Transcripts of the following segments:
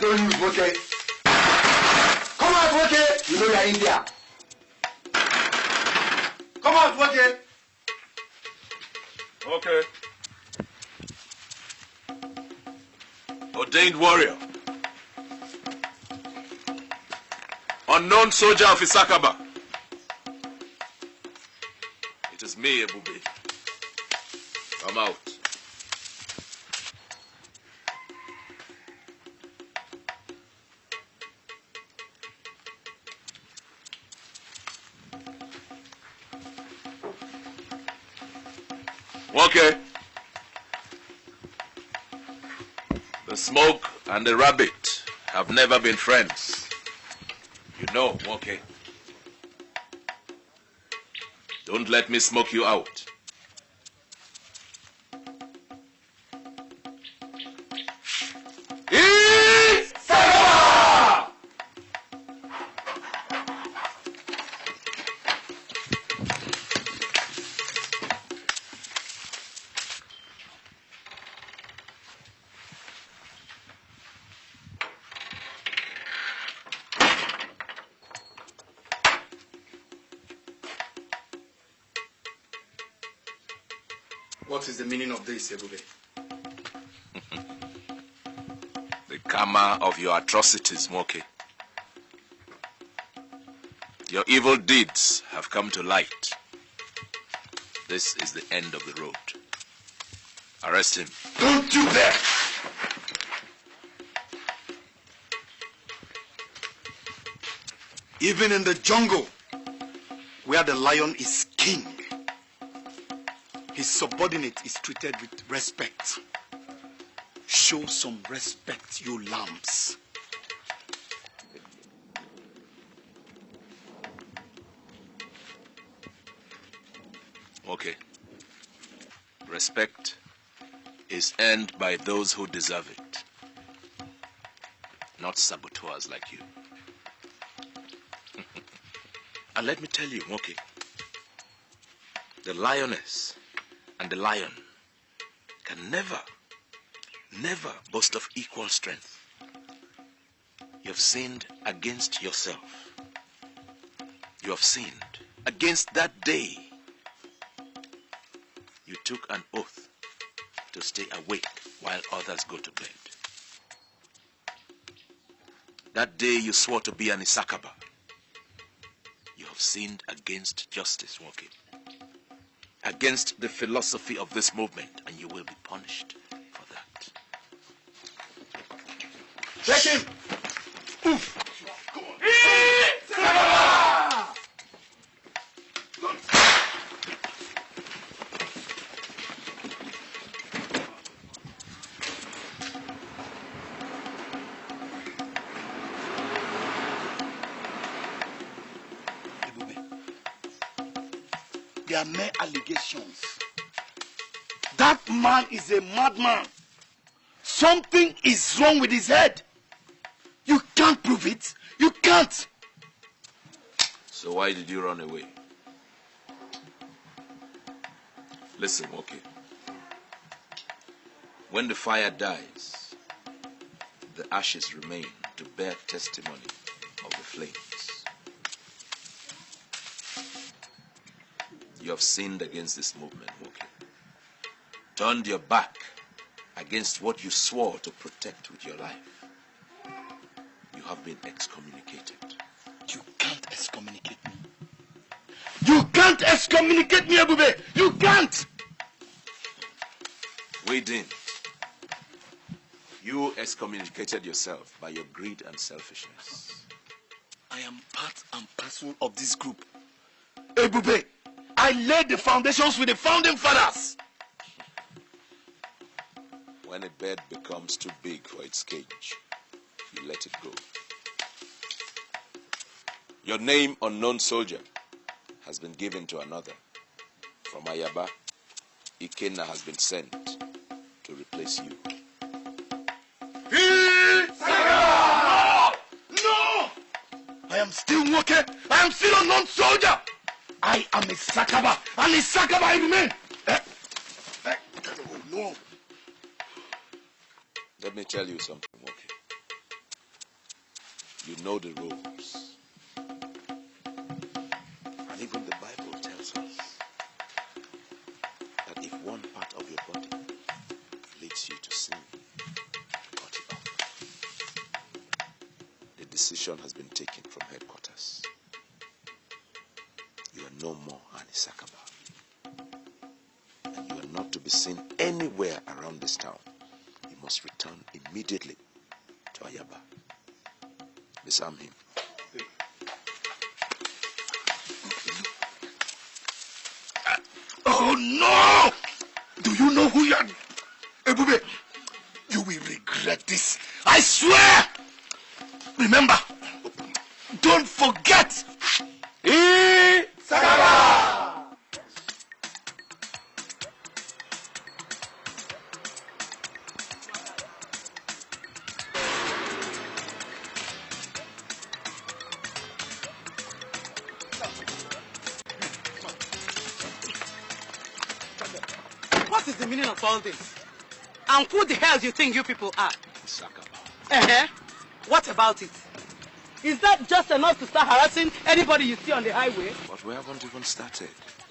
told you, okay? Come out, okay? You know you're in there. Come out, okay? Okay. Ordained warrior. Unknown soldier of Issakaba. It is me, Ebube. Come out. Okay. The smoke and the rabbit have never been friends. You know, okay. Don't let me smoke you out. Issakaba! What is the meaning of this, Ebube? The karma of your atrocities, Moke. Your evil deeds have come to light. This is the end of the road. Arrest him. Don't you dare! Even in the jungle, where the lion is king, his subordinate is treated with respect. Show some respect, you lambs. Okay. Respect is earned by those who deserve it, not saboteurs like you. And let me tell you, Moke, the lioness and the lion can never boast of equal strength. You have sinned against yourself. You have sinned against that day you took an oath to stay awake while others go to bed. That day you swore to be an Issakaba. You have sinned against justice, Woki. Against the philosophy of this movement, and you will be punished for that. Take him! Oof! Come on! They are mere allegations. That man is a madman. Something is wrong with his head. You can't prove it. You can't. So why did you run away? Listen, okay. When the fire dies, the ashes remain to bear testimony of the flames. You have sinned against this movement, Moki. Turned your back against what you swore to protect with your life. You have been excommunicated. You can't excommunicate me. You can't excommunicate me, Ebube. You can't. We didn't. You excommunicated yourself by your greed and selfishness. I am part and parcel of this group. Ebube, I laid the foundations with the founding fathers. When a bird becomes too big for its cage, you let it go. Your name, unknown soldier, has been given to another. From Ayaba, Ikenna has been sent to replace you. Issakaba! No! I am still working. I am still unknown soldier. I am Issakaba, and Issakaba I remain. Oh, no. Let me tell you something, okay? You know the rules. And even the Bible tells us that if one part of your body leads you to sin, cut it off. The decision has been taken from headquarters. You are no more an Issakaba. And you are not to be seen anywhere around this town. You must return immediately to Ayaba. Disarm him. Oh no! Do you know who you are? Ebube, you will regret this. I swear! Remember, don't forget! Issakaba! What is the meaning of all this? And who the hell do you think you people are? Issakaba. What about it? Is that just enough to start harassing anybody you see on the highway? But we haven't even started.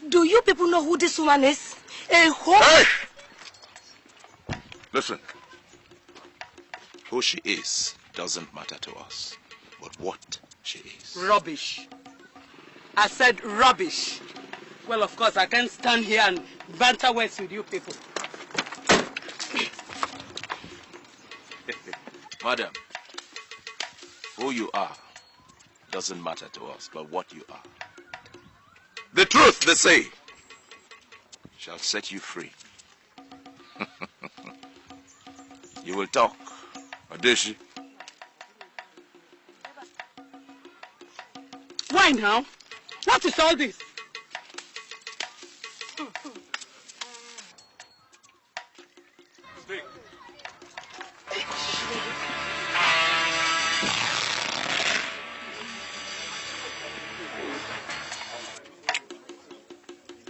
Do you people know who this woman is? A whole... Hey! Listen. Who she is doesn't matter to us. But what she is. Rubbish. I said rubbish. Well, of course, I can't stand here and banter words with you people. Madam, who you are doesn't matter to us, but what you are. The truth, they say, shall set you free. You will talk, Adeshi. Why now? What is all this?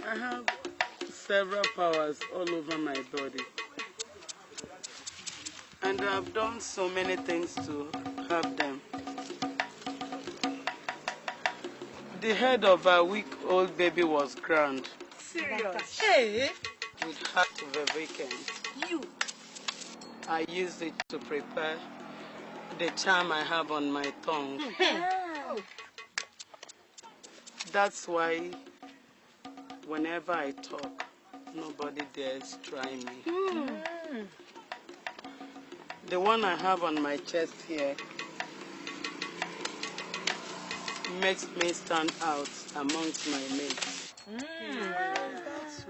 I have several powers all over my body. And I've done so many things to have them. The head of a week-old baby was crowned. Serious? Hey! With heart of a weekend. You! I used it to prepare the charm I have on my tongue. That's why whenever I talk, nobody dares try me. The one I have on my chest here makes me stand out amongst my mates.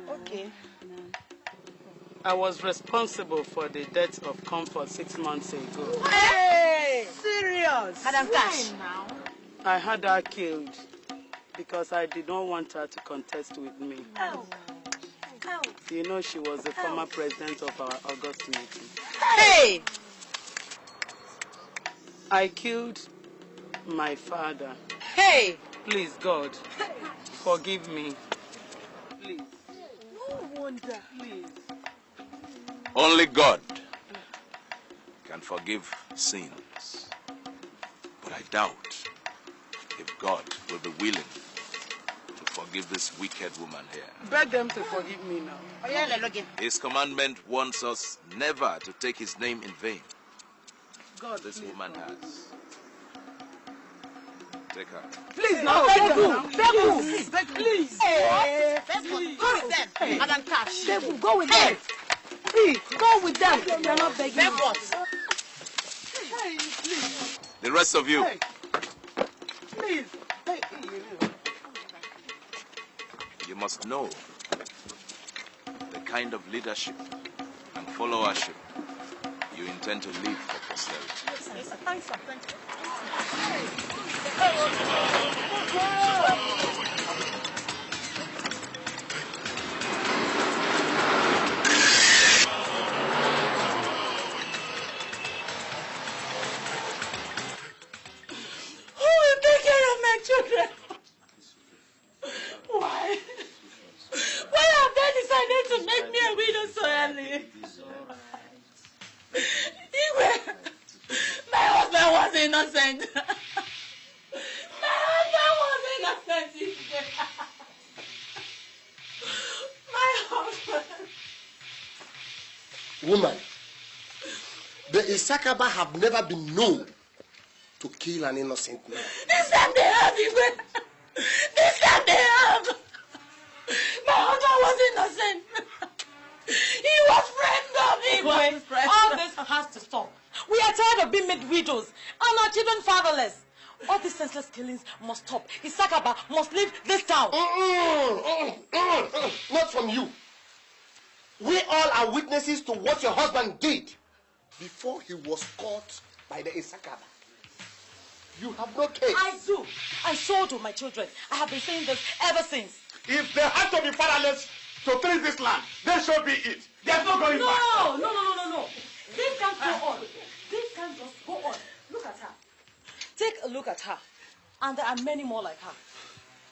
Okay. I was responsible for the death of Comfort 6 months ago. Hey! Serious? Madam Cash. I had her killed because I did not want her to contest with me. Oh. You know she was the former president of our August meeting. Hey! I killed my father. Hey! Please, God, forgive me. Please. No wonder. Please. Only God can forgive sins. But I doubt if God will be willing to forgive this wicked woman here. Beg them to forgive me now. His commandment warns us never to take his name in vain. God, This please, woman God. has. Take her. Please, now, Please. Please. Hey. Please. Go with them. Hey. Madam Cash. Go with them. Please, go with them. They're not begging. Beg what? Hey, please. The rest of you, Hey. Please. Hey. you must know the kind of leadership and followership you intend to leave for posterity. Yes, sir. Thanks, sir. Thank you. Who will take care of my children? Why? Why have they decided to make me a widow so early? My husband was innocent. woman. The Issakaba have never been known to kill an innocent man. This time they have, Igwe. This time they have. My husband was innocent. He was friend of Igwe. All this has to stop. We are tired of being made widows and our children fatherless. All these senseless killings must stop. Issakaba must leave this town. Not from you. We all are witnesses to what your husband did before he was caught by the Issakaba. You have no case. I do. I so do my children. I have been saying this ever since. If they have to be fatherless to treat this land, they should be it. There's no going back. No. This can't go on. This can't just go on. Look at her. Take a look at her. And there are many more like her.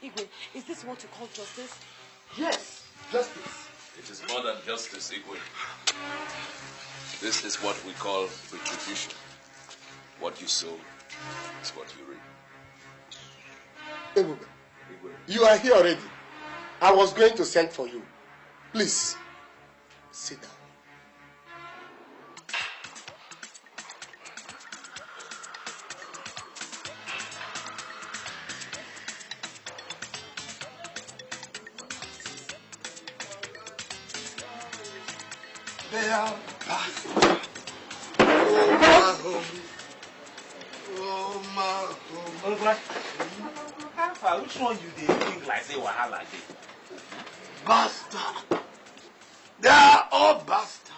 Igwe, is this what you call justice? Yes, justice. It is more than justice, Igwe. This is what we call retribution. What you sow is what you reap. Igwe, you are here already. I was going to send for you. Please, sit down. They are back. Oh, my home. Which one you think like say wahala dey? Bastard. They are all bastards.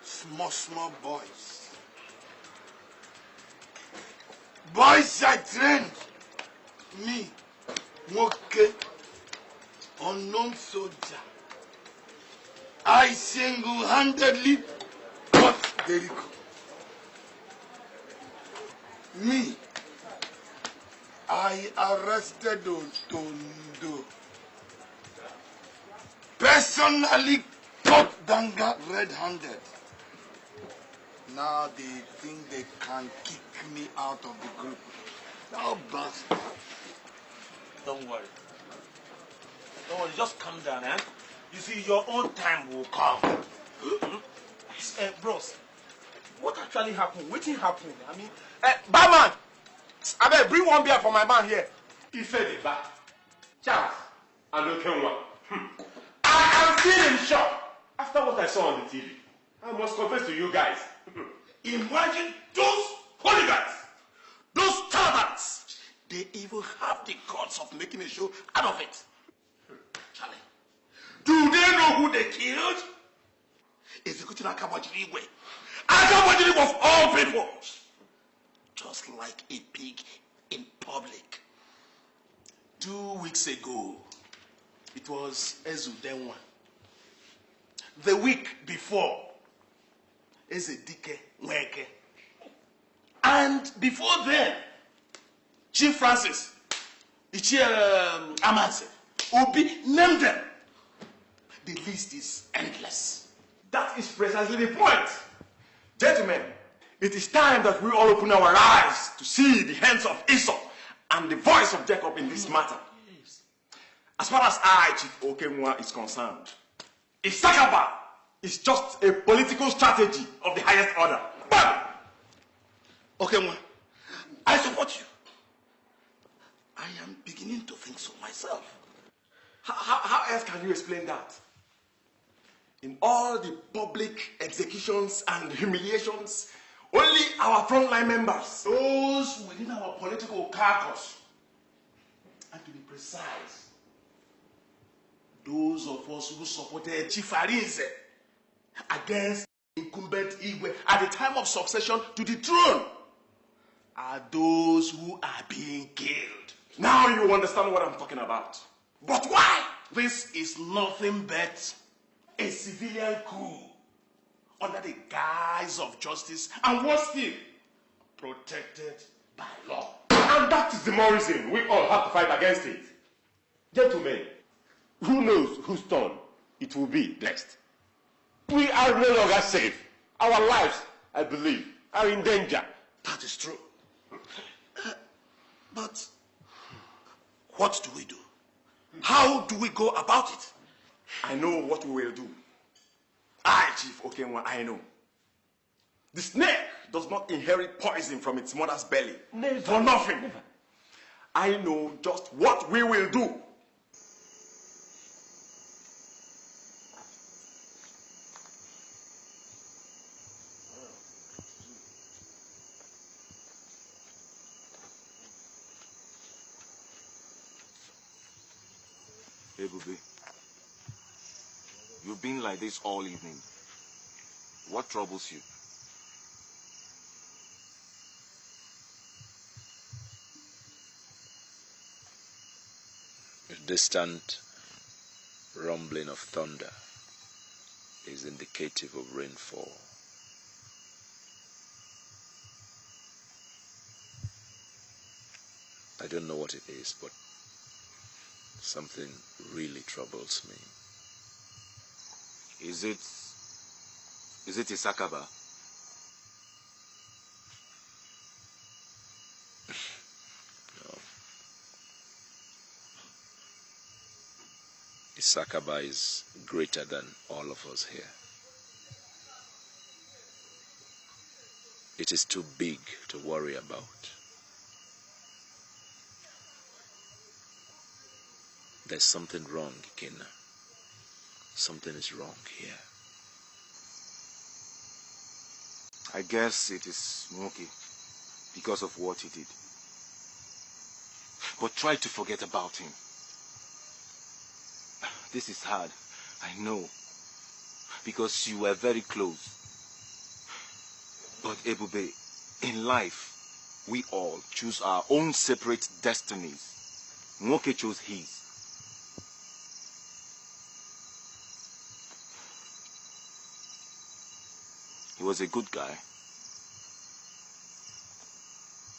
Small boys. Boys I trained. Me, Moke, unknown soldier. I single-handedly got Jericho. Me, I arrested Otondo. Personally caught Danga red-handed. Now they think they can kick me out of the group. Now bastard. Don't worry. Just calm down, eh? You see, your own time will come. Bros, what actually happened? What happened? I mean, barman! I better bring one beer for my man here. He said it back. Charles, and Okenwa. I am still in shock after what I saw on the TV. I must confess to you guys. Imagine those hooligans, those talents. They even have the guts of making a show out of it. Charlie, do they know who they killed? Executing Akabajiri way. Akabajiri of all people. Just like a pig in public. 2 weeks ago, it was Ezudenwa. The week before, Ezedike Nweke. And before then, Chief Francis, Ichie Amanse, Obi, name them. The list is endless. That is precisely the point. Gentlemen, it is time that we all open our eyes to see the hands of Esau and the voice of Jacob in this matter. Yes. As far as I, Chief Okenwa, is concerned, Issakaba is just a political strategy of the highest order. But Okenwa, I support you. I am beginning to think so myself. how else can you explain that? In all the public executions and humiliations, only our frontline members, Those within our political caucus, and to be precise, those of us who supported Chief Arinze against incumbent Igwe at the time of succession to the throne, are those who are being killed. now you understand what I'm talking about. But why? This is nothing but a civilian coup under the guise of justice and what's still protected by law. And that is the more reason we all have to fight against it. Gentlemen, who knows whose turn it will be next? We are no longer safe. Our lives, I believe, are in danger. That is true. But what do we do? How do we go about it? I know what we will do. I, Chief Okenwa, I know. The snake does not inherit poison from its mother's belly. Never. For nothing. Never. I know just what we will do. Hey, Bube. You've been like this all evening. What troubles you? A distant rumbling of thunder is indicative of rainfall. I don't know what it is, but something really troubles me. Is it Issakaba? No. Issakaba is greater than all of us here. It is too big to worry about. There's something wrong, Ikenna. Something is wrong here. I guess it is Nwoke because of what he did. But try to forget about him. This is hard, I know, because you were very close. But Ebube, in life, we all choose our own separate destinies. Nwoke chose his. He was a good guy.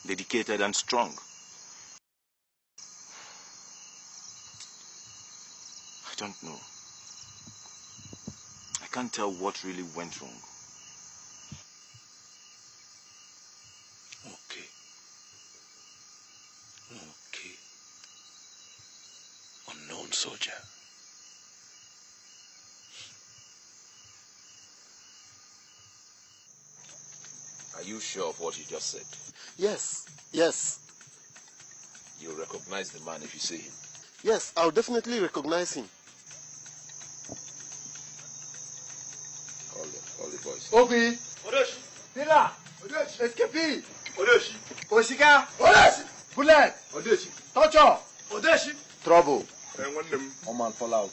Dedicated and strong. I don't know. I can't tell what really went wrong. Okay. Okay. Unknown soldier. Are you sure of what you just said? Yes, yes. You'll recognize the man if you see him. Yes, I'll definitely recognize him. Call the boys. Obi! Odeshi! Dila! Odeshi! Escape! Odeshi! Osika! Odeshi! Bullet! Odeshi! Torture! Odeshi! Trouble! Oman fall out.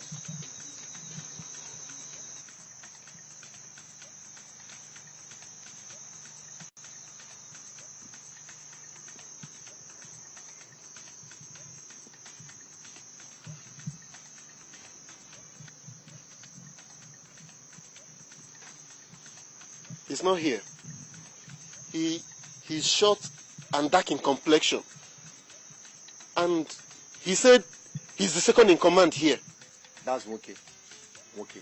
He's not here. He's short and dark in complexion. And he said he's the second in command here. That's okay. Okay.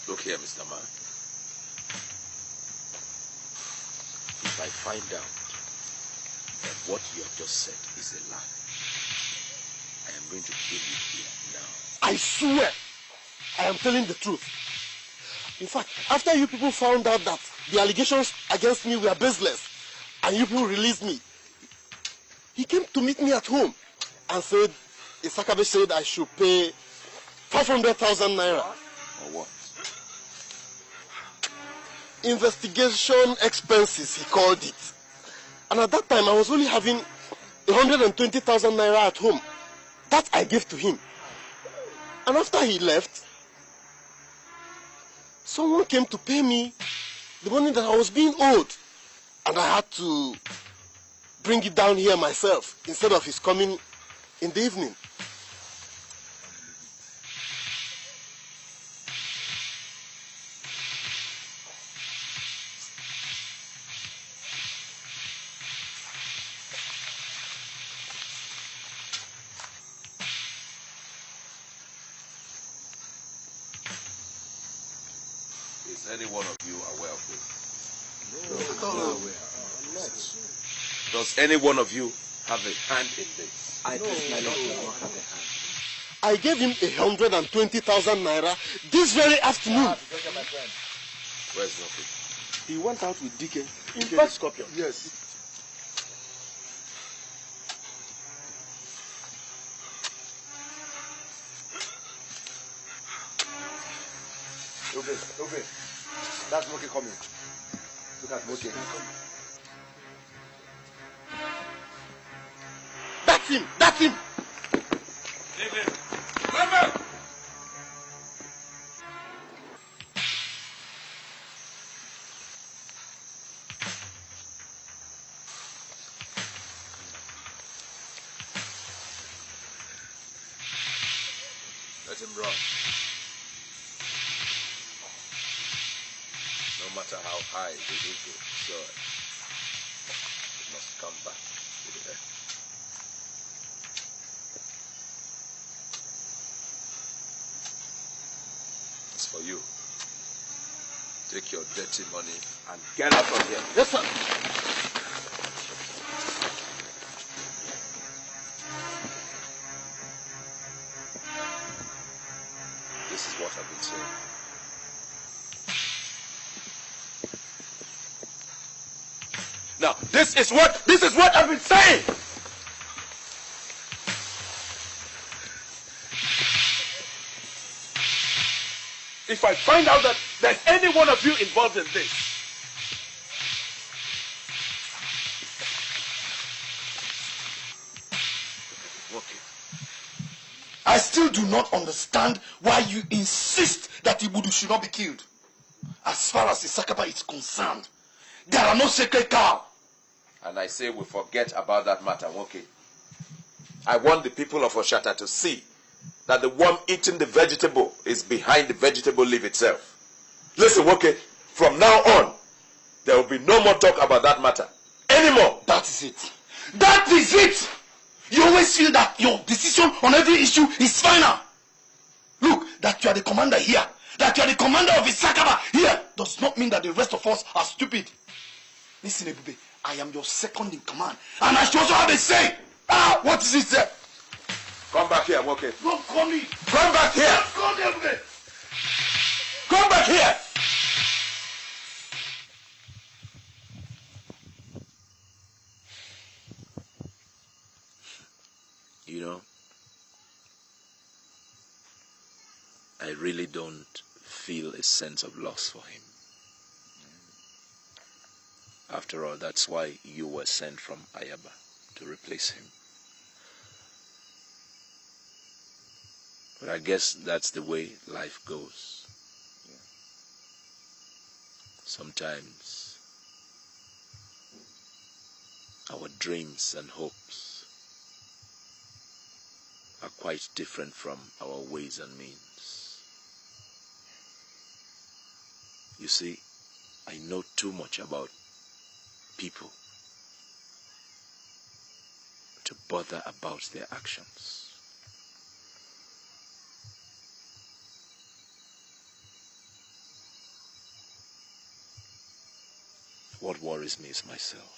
Look here, Mr. Man. If I find out that what you have just said is a lie, I am going to kill you here now. I swear, I am telling the truth. In fact, after you people found out that the allegations against me were baseless, and you people released me, he came to meet me at home and said, Issakaba said I should pay 500,000 naira. Or what? Investigation expenses, he called it. And at that time, I was only having 120,000 naira at home. That I gave to him. And after he left, someone came to pay me the money that I was being owed. And I had to bring it down here myself instead of his coming in the evening. any one of you aware of this? No. Does any one of you have a hand in this? I personally do not have a hand. I gave him 120,000 naira this very afternoon. Where's Moki? He went out with DK. In fact, Scorpion. Yes. Okay. That's Moki coming. Look at Moki. That's him. That's him. Let him run. No matter how high the eagle soars, it must come back to the earth. As for you, take your dirty money and get out of here. Yes, sir. This is what I've been saying. Now, this is what I've been saying. If I find out that there's any one of you involved in this, okay. I still do not understand why you insist that Ibudu should not be killed. As far as Issakaba is concerned, there are no sacred cows. And I say we forget about that matter, okay? I want the people of Oshata to see that the worm eating the vegetable is behind the vegetable leaf itself. Listen, okay? From now on, there will be no more talk about that matter anymore. That is it. That is it! You always feel that your decision on every issue is final. Look, that you are the commander here, that you are the commander of Issakaba here, does not mean that the rest of us are stupid. Listen, Ebube, I am your second in command, and I should also have a say. What is it, sir? Come back here, okay? Don't call me. Come back here. Don't call me, Ebube. Come back here. You know, I really don't feel a sense of loss for him. After all, that's why you were sent from Ayaba, to replace him. But I guess that's the way life goes. Sometimes our dreams and hopes are quite different from our ways and means. You see, I know too much about people to bother about their actions. What worries me is myself.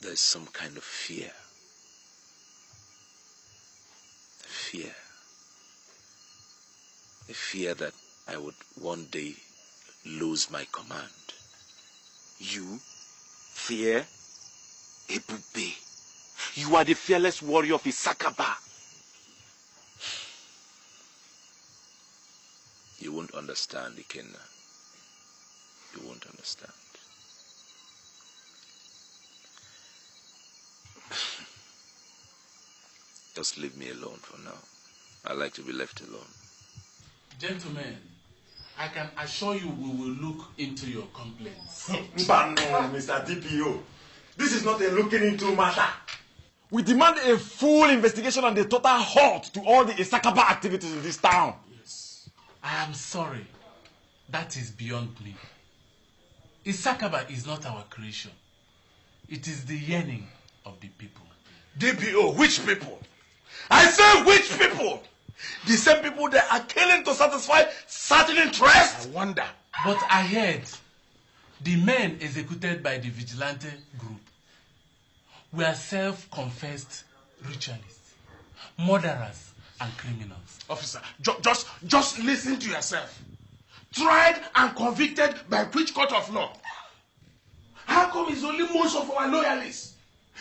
There's some kind of fear. A fear that I would one day lose my command. You? Fear? Ebube, you are the fearless warrior of Issakaba. You won't understand, Ikenna. You won't understand. Just leave me alone for now. I like to be left alone. Gentlemen, I can assure you we will look into your complaints. But no, Mr. DPO. This is not a looking into matter. We demand a full investigation and a total halt to all the Issakaba activities in this town. Yes. I am sorry. That is beyond me. Issakaba is not our creation. It is the yearning of the people. DPO, which people? I say which people? The same people that are killing to satisfy certain interests. I wonder. But I heard the men executed by the vigilante group were self-confessed ritualists, murderers, and criminals. Officer, just listen to yourself. Tried and convicted by which court of law? How come it's only most of our loyalists?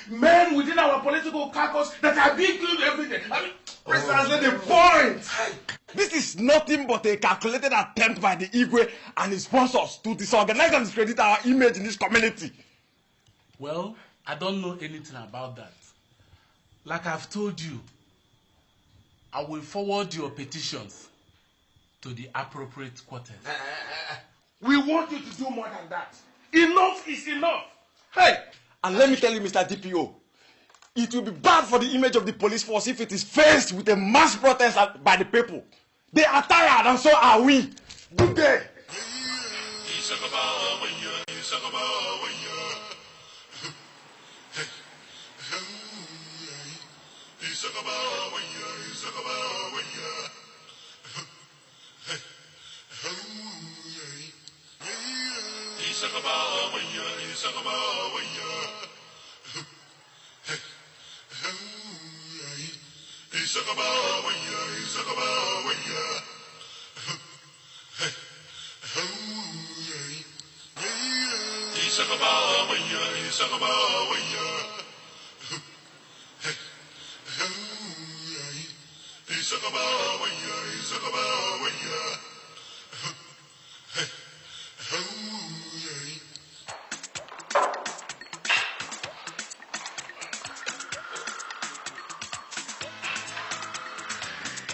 Men within our political caucus that are being killed every day. I mean, precisely the point. This is nothing but a calculated attempt by the Igwe and his sponsors to disorganize and discredit our image in this community. Well, I don't know anything about that. Like I've told you, I will forward your petitions to the appropriate quarters. We want you to do more than that. Enough is enough. Hey, and let me tell you, Mr. DPO, it will be bad for the image of the police force if it is faced with a mass protest by the people. They are tired and so are we. Good day.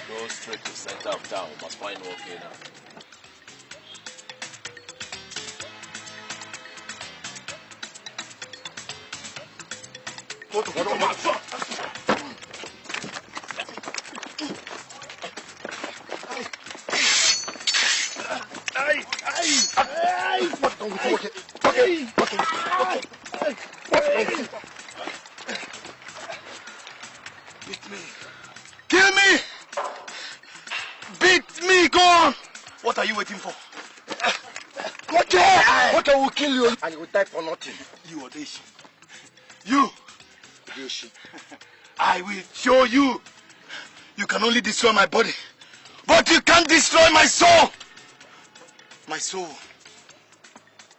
Go straight to center of town. Must find work here now. Beat me. Kill me! Beat me! Go on! What are you waiting for? What will kill you and you will die for nothing. You Odeshi. You! Odeshi. I will show you. You can only destroy my body. But you can't destroy my soul! My soul.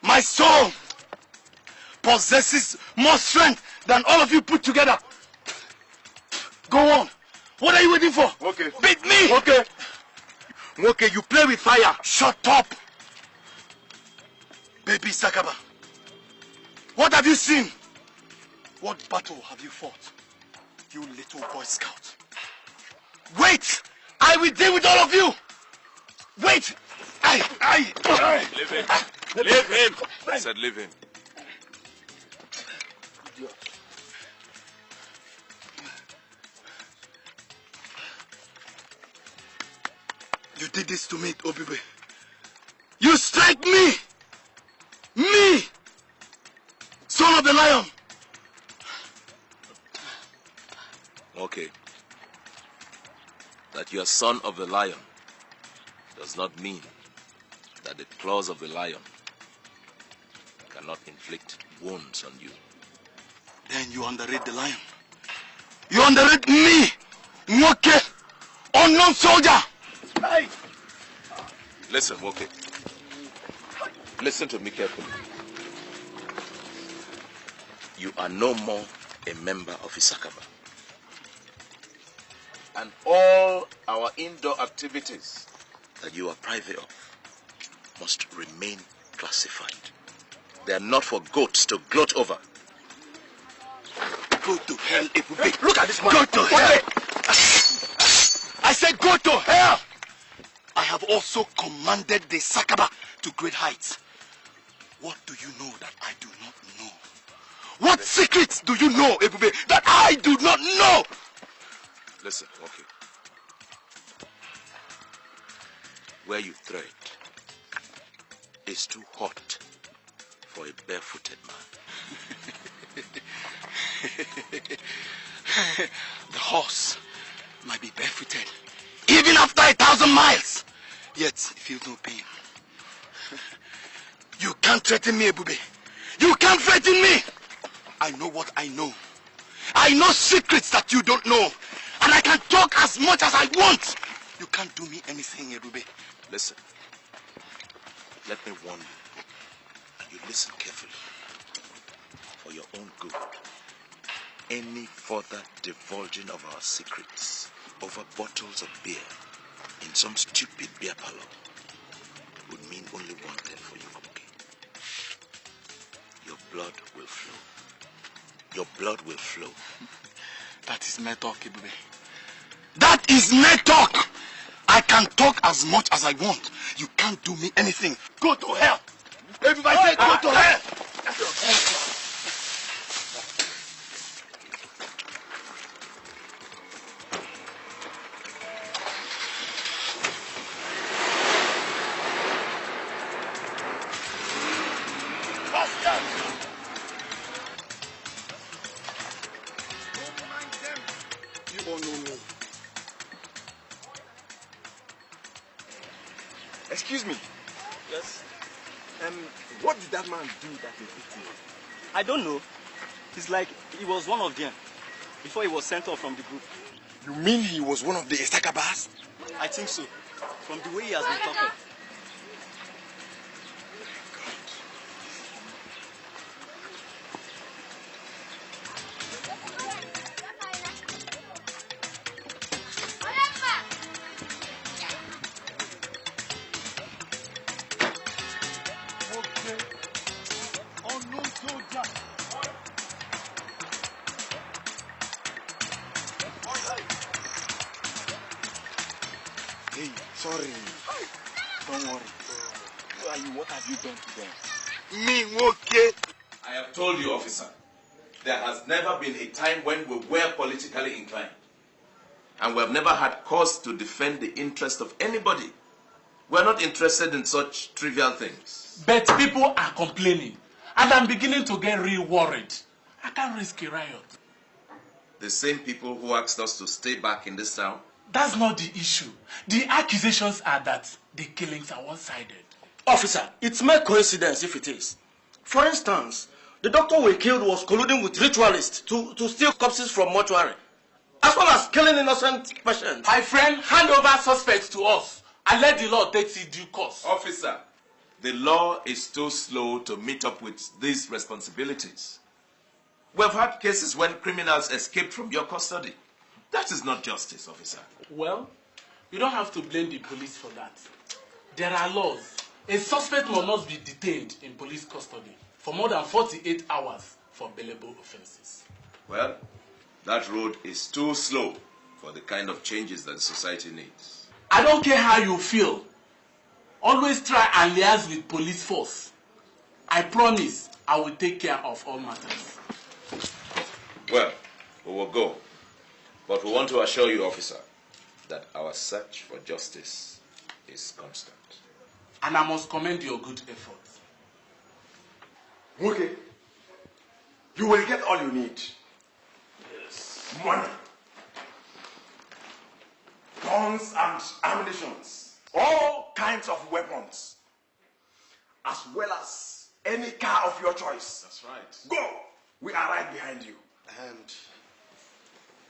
My soul possesses more strength than all of you put together. Go on. What are you waiting for? Okay. Beat me! Okay. Okay, you play with fire. Shut up. Baby Issakaba. What have you seen? What battle have you fought? You little boy scout. Wait! I will deal with all of you! Wait! Leave him. Leave him. I said leave him. You did this to me, Obibe. You strike me! Me! Son of the lion! Okay. That you are son of the lion does not mean that the claws of the lion cannot inflict wounds on you. Then you underrate the lion. You underrate me! Nwoke! Unknown soldier! Hey! Listen, Woke. Listen to me carefully. You are no more a member of Issakaba. And all our indoor activities that you are private of must remain classified. They are not for goats to gloat over. Go to hell, Ebube. Look at this man. Go to hell. I said go to hell. I have also commanded the Issakaba to great heights. What do you know that I do not know? What secrets do you know, Ebube, that I do not know? Listen, okay. Where you tread is too hot for a barefooted man. The horse might be barefooted, Even after 1,000 miles. Yet, he feels no pain. You can't threaten me, Ebube. You can't threaten me. I know what I know. I know secrets that you don't know. And I can talk as much as I want. You can't do me anything, Ebube. Listen. Let me warn you. And you listen carefully. For your own good. Any further divulging of our secrets over bottles of beer in some stupid beer parlor would mean only one thing for you, okay? Your blood will flow. Your blood will flow. That is my talk, Ebube. That is my talk. I can talk as much as I want. You can't do me anything. Go to hell. Everybody say go to hell. Excuse me. Yes? What did that man do that he beat you? I don't know. It's like he was one of them before he was sent off from the group. You mean he was one of the Issakabas? I think so. From the way he has been talking. Hey, sorry. Don't worry. Who are you? What have you done to them? Me, okay. I have told you, officer, there has never been a time when we were politically inclined. And we have never had cause to defend the interest of anybody. We are not interested in such trivial things. But people are complaining. And I'm beginning to get real worried. I can't risk a riot. The same people who asked us to stay back in this town? That's not the issue. The accusations are that the killings are one-sided. Officer, it's mere coincidence if it is. For instance, the doctor we killed was colluding with ritualists to steal corpses from mortuary, as well as killing innocent patients. My friend, hand over suspects to us and let the law take its due course. Officer, the law is too slow to meet up with these responsibilities. We've had cases when criminals escaped from your custody. That is not justice, officer. Well, you don't have to blame the police for that. There are laws. A suspect must not be detained in police custody for more than 48 hours for bailable offenses. Well, that road is too slow for the kind of changes that society needs. I don't care how you feel. Always try and liaise with police force. I promise I will take care of all matters. Well, we will go. But we want to assure you, officer, that our search for justice is constant. And I must commend your good efforts. Okay. You will get all you need. Yes. Money. Guns and ammunitions. All kinds of weapons. As well as any car of your choice. That's right. Go! We are right behind you. And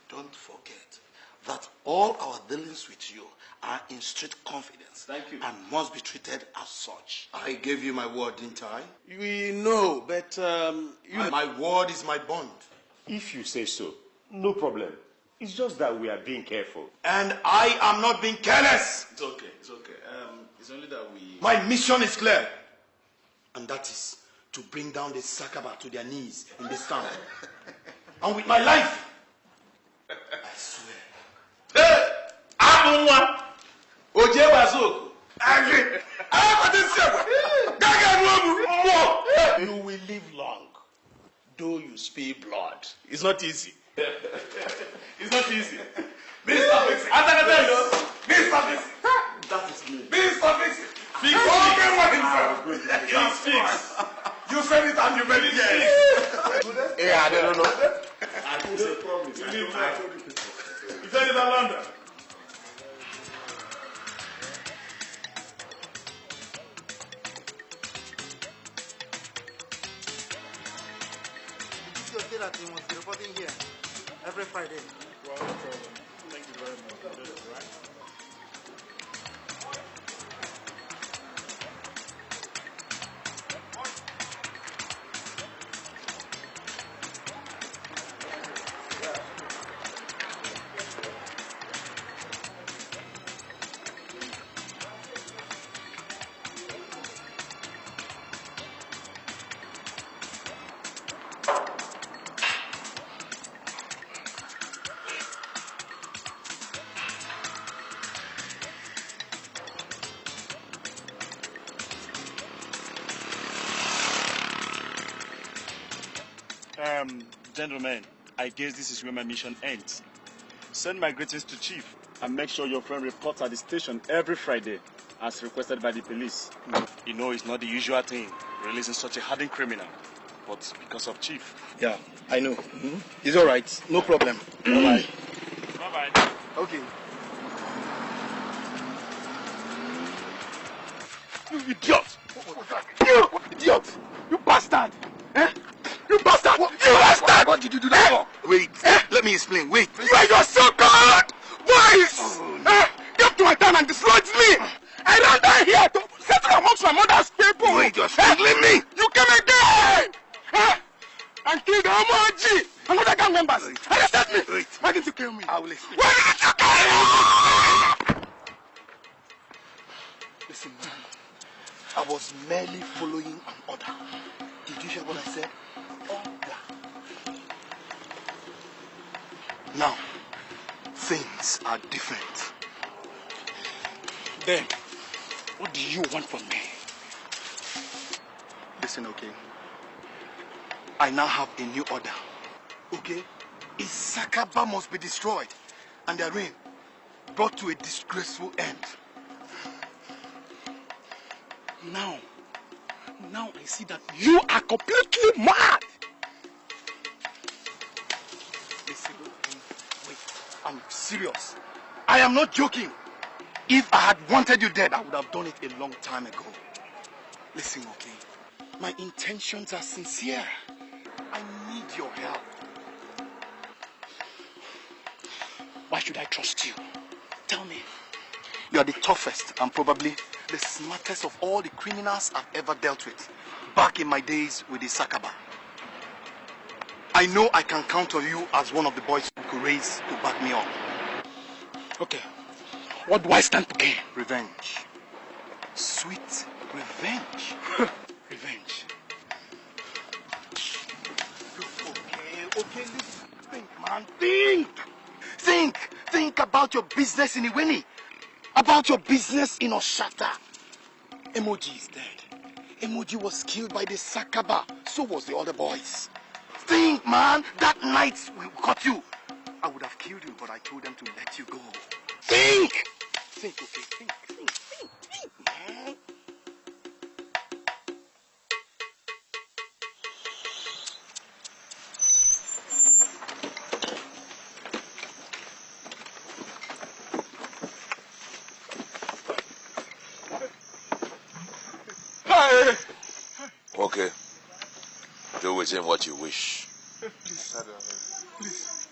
don't forget that all our dealings with you are in strict confidence. Thank you. And must be treated as such. I gave you my word, didn't I? We know, but My word is my bond. If you say so, no problem. It's just that we are being careful. And I am not being careless. It's okay, it's okay. It's only that we... My mission is clear. And that is to bring down the Issakaba to their knees in this town. And with my life, I swear. Hey! Abunwa! Oje Bazoko! You will live long, though you spill blood. It's not easy. It's not easy. Mr. Fixie! Mr. Fixie! That is me. Mr. Fixie! Fix! Fix! You said it and you made it. Yeah, I don't know. I promise. You said it in London. say that you must be reporting here every Friday. Well, no problem. Thank you very much. That's all right. Gentlemen, I guess this is where my mission ends. Send my greetings to Chief and make sure your friend reports at the station every Friday as requested by the police. You know it's not the usual thing, releasing such a hardened criminal, but because of Chief. Yeah, I know. It's all right. No problem. Bye-bye. Bye-bye. Okay. You idiot! You idiot! You bastard! Eh? You bastard! You bastard! What did you do that for? Wait, let me explain. Wait. Where your so-called voice came to my town and dislodged me! I ran down here to settle amongst my mother's people! Wait, you're strangling me! You came again! And killed Omoji! Another gang members! Arrested me! Wait. Why didn't you kill me? I will explain. Why didn't you kill me? Listen, man. I was merely following an order. Did you hear what I said? Order. Now, things are different. Then, what do you want from me? Listen, okay? I now have a new order. Okay? Issakaba must be destroyed and their reign brought to a disgraceful end. Now I see that you are completely mad. Listen, wait, I'm serious. I am not joking. If I had wanted you dead, I would have done it a long time ago. Listen, okay? My intentions are sincere. I need your help. Why should I trust you? Tell me. You are the toughest and probably the smartest of all the criminals I've ever dealt with. Back in my days with Issakaba. I know I can count on you as one of the boys who could raise to back me up. Okay. What do I stand to gain? Revenge. Sweet revenge. Revenge. Okay, listen. Think, man. Think. Think about your business in Iweni. About your business in Oshata. Emoji is dead. Emoji was killed by the Issakaba. So was the other boys. Think, man. That night we caught you. I would have killed you, but I told them to let you go. Think! Think, okay, think, man. Okay. Do with him what you wish. Please. Please.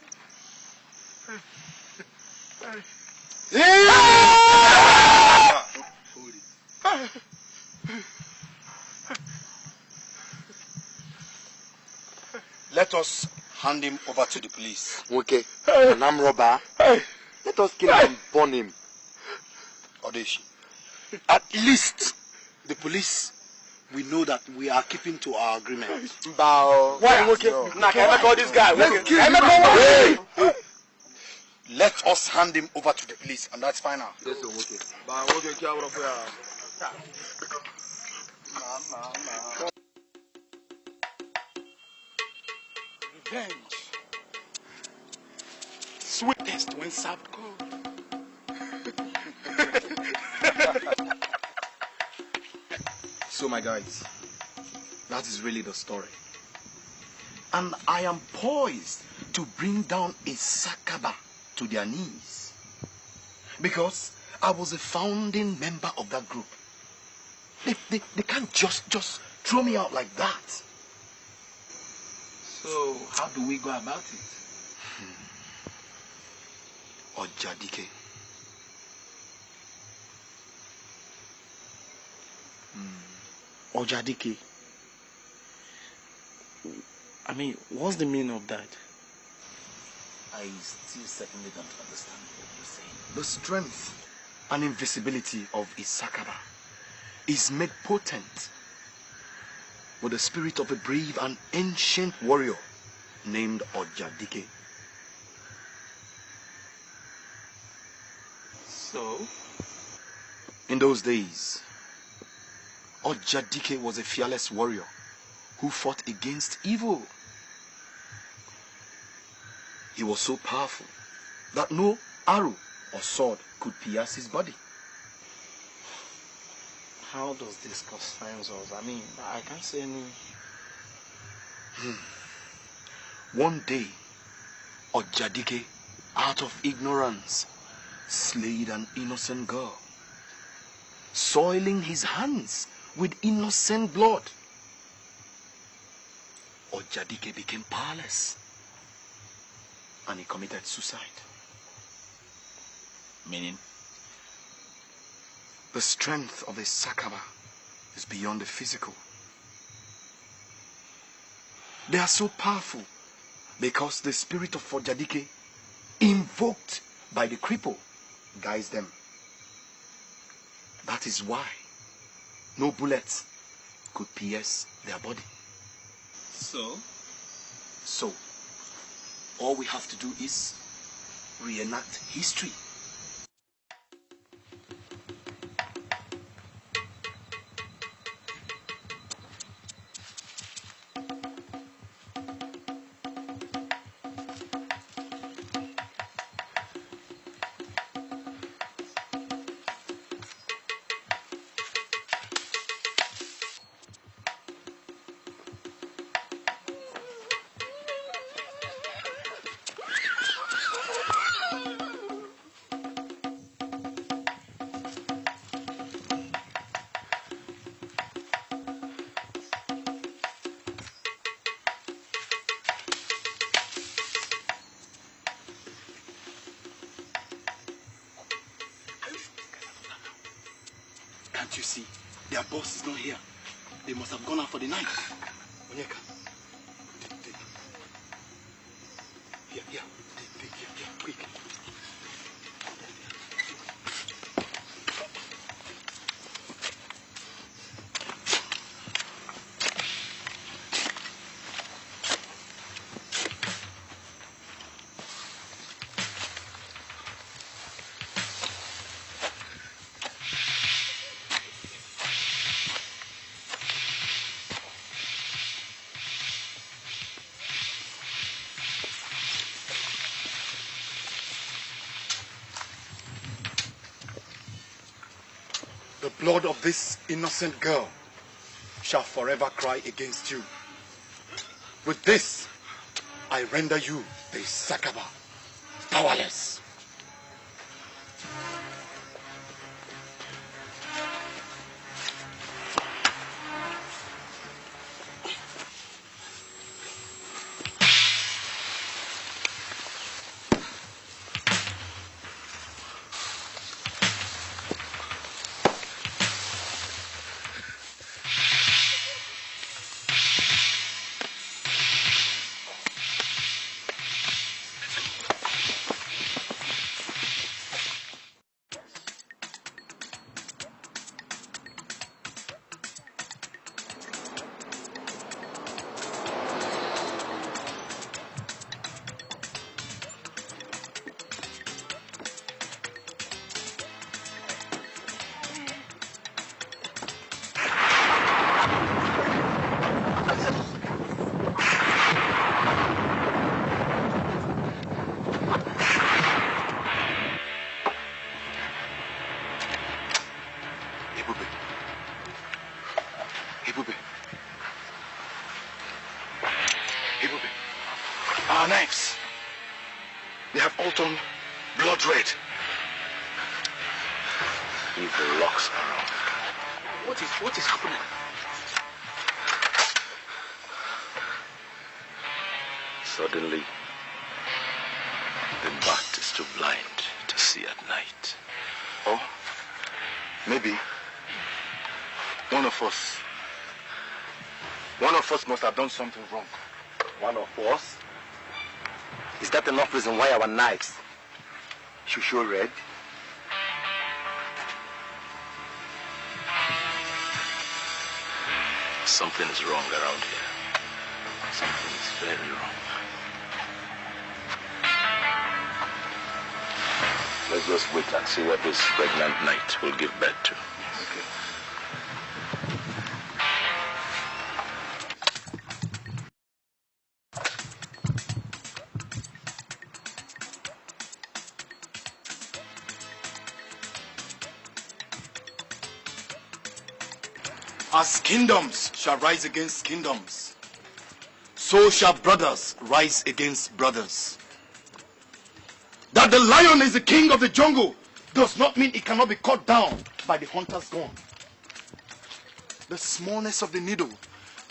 Let us hand him over to the police. Okay. An armed robber. Let us kill him and burn him. Odeshi. At least the police, we know that we are keeping to our agreement. Why? Okay. Now can I call this guy? Let's kill him. Let us hand him over to the police, and that's final. Yes, okay. Revenge. Sweetest when served cold. So my guys, that is really the story. And I am poised to bring down Issakaba to their knees. Because I was a founding member of that group. They can't just throw me out like that. So, how do we go about it? Ojadike. Ojadike. I mean, what's the meaning of that? I still certainly don't understand what you're saying. The strength and invisibility of Issakaba is made potent with the spirit of a brave and ancient warrior named Ojadike. So? In those days, Ojadike was a fearless warrior who fought against evil. He was so powerful that no arrow or sword could pierce his body. How does this concern us? I mean, I can't see any... One day, Ojadike, out of ignorance, slayed an innocent girl, soiling his hands with innocent blood. Ojadike became powerless and he committed suicide. Meaning? The strength of Issakaba is beyond the physical. They are so powerful because the spirit of Ojadike, invoked by the cripple, guides them. That is why no bullets could pierce their body. So, all we have to do is reenact history. Can't you see? Their boss is not here. They must have gone out for the night. Onyeka. Here, quick. The blood of this innocent girl shall forever cry against you. With this, I render you, the Issakaba, powerless. Our knives, they have all turned blood red. If the locks are wrong. What is happening? Suddenly, the bat is too blind to see at night. Or maybe one of us must have done something wrong. One of us? Is that enough reason why our knives should show red? Something is wrong around here. Something is very wrong. Let's just wait and see what this pregnant night will give birth to. Okay. As kingdoms shall rise against kingdoms, so shall brothers rise against brothers. That the lion is the king of the jungle does not mean it cannot be cut down by the hunter's gun. The smallness of the needle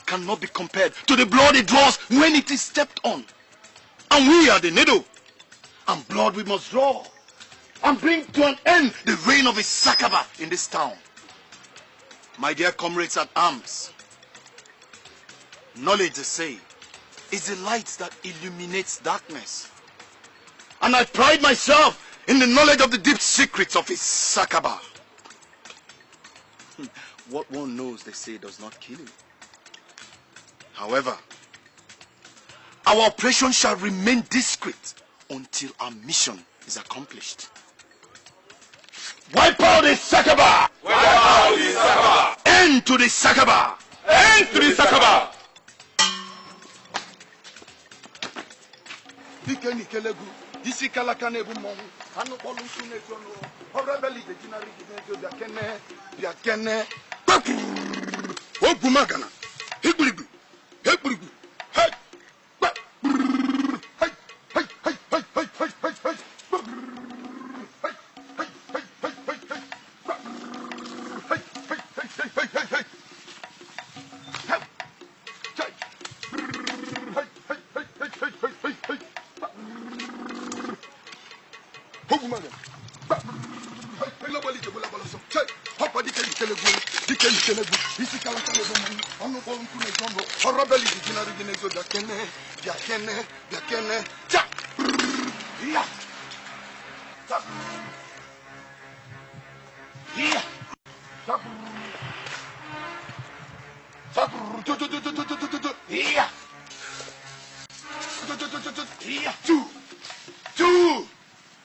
cannot be compared to the blood it draws when it is stepped on. And we are the needle, and blood we must draw, and bring to an end the reign of Issakaba in this town. My dear comrades at arms, knowledge, they say, is the light that illuminates darkness. And I pride myself in the knowledge of the deep secrets of Issakaba. What one knows, they say, does not kill him. However, our operation shall remain discreet until our mission is accomplished. Wipe out Issakaba! Wipe out Issakaba! End to the Issakaba! End to the Issakaba! Isi kalaka nebu mongu, anu polu sune jono, horabeli de jinari ginejo biakene, Ogumagana, hiburibu, hey, hey,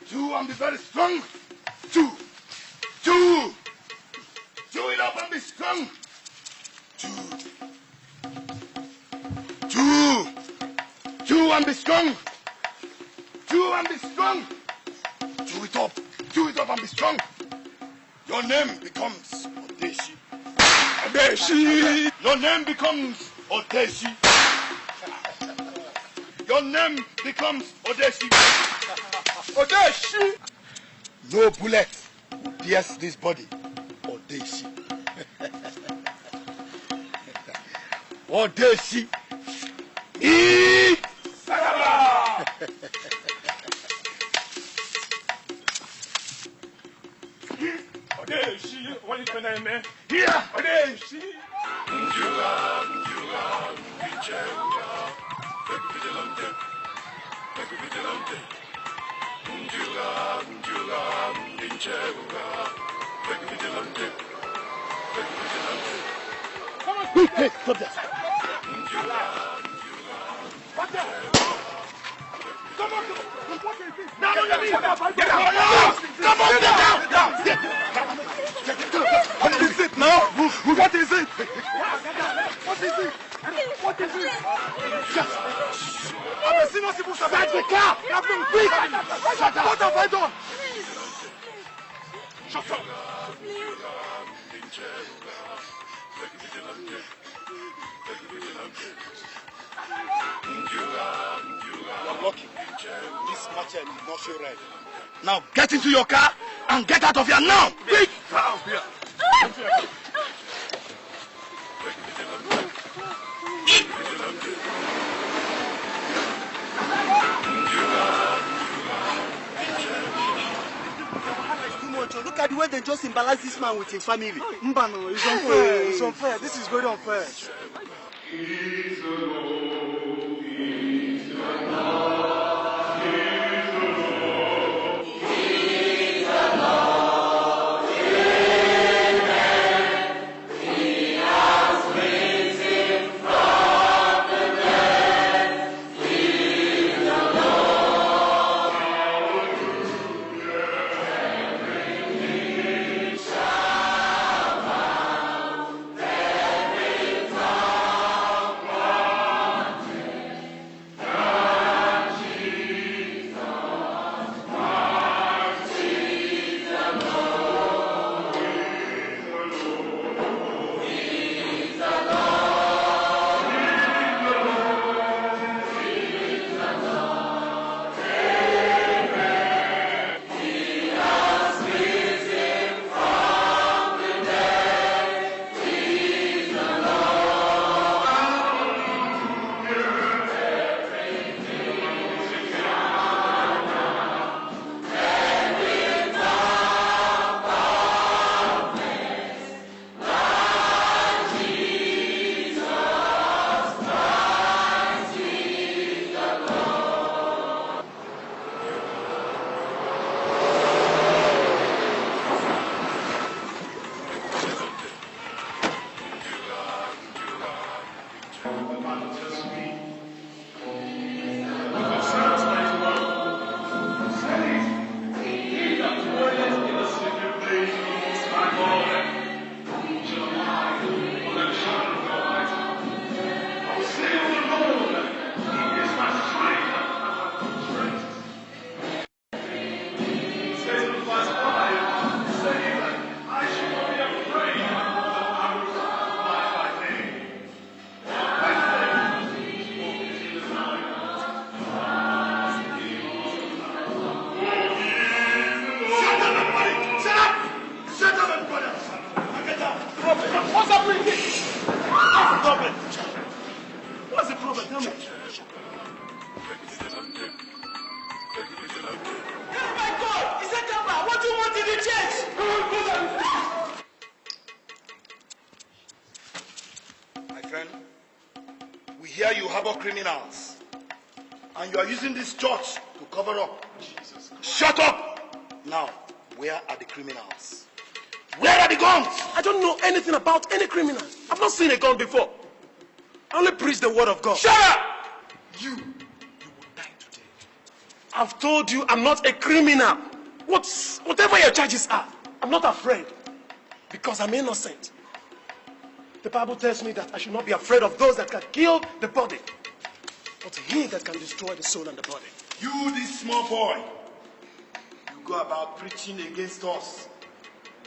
Two, and be very strong. Two, it up and be strong. Two, and be strong. Two, and be strong. Chew it up and be strong. Your name becomes Odeshi. Your name becomes Odeshi. Your name becomes Odeshi. Odeshi! No bullet will pierce this body. Odeshi. Odeshi. Issakaba! Odeshi. What is your name, man? Here, Odeshi. Hey, stop that. What the? Come on, what is this? No, get out. Come on, get down. What is it now? What is it? What is it? I've seen us people start the car. I've been beat. Shut up. What have I done? Shut up. You're lucky. This match did not show red. Now get into your car and get out of here now. Quick. Out here. symbolize this man with his family. Mbano, it's unfair. It's unfair. This is very unfair. Criminals, and you are using this church to cover up. Jesus. Shut up! Now, where are the criminals? Where are the guns? I don't know anything about any criminal. I've not seen a gun before. I only preach the word of God. Shut up! You will die today. I've told you I'm not a criminal. Whatever your charges are, I'm not afraid because I'm innocent. The Bible tells me that I should not be afraid of those that can kill the body, but he that can destroy the soul and the body. You, this small boy, you go about preaching against us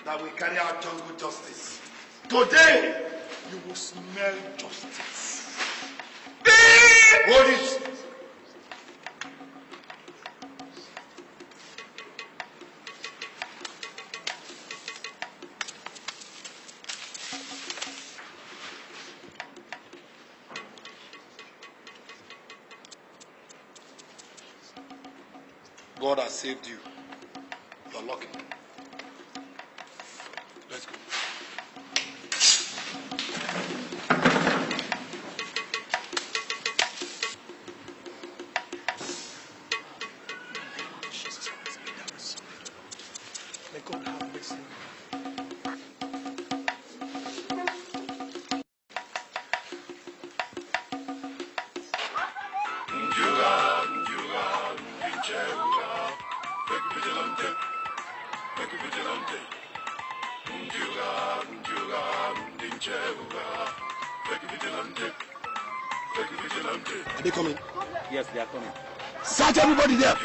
that we carry out jungle justice. Today, you will smell justice. Hold it. God has saved you. You're lucky. Let's go. May God have mercy. Are they coming? Yes, they are coming. Search everybody there.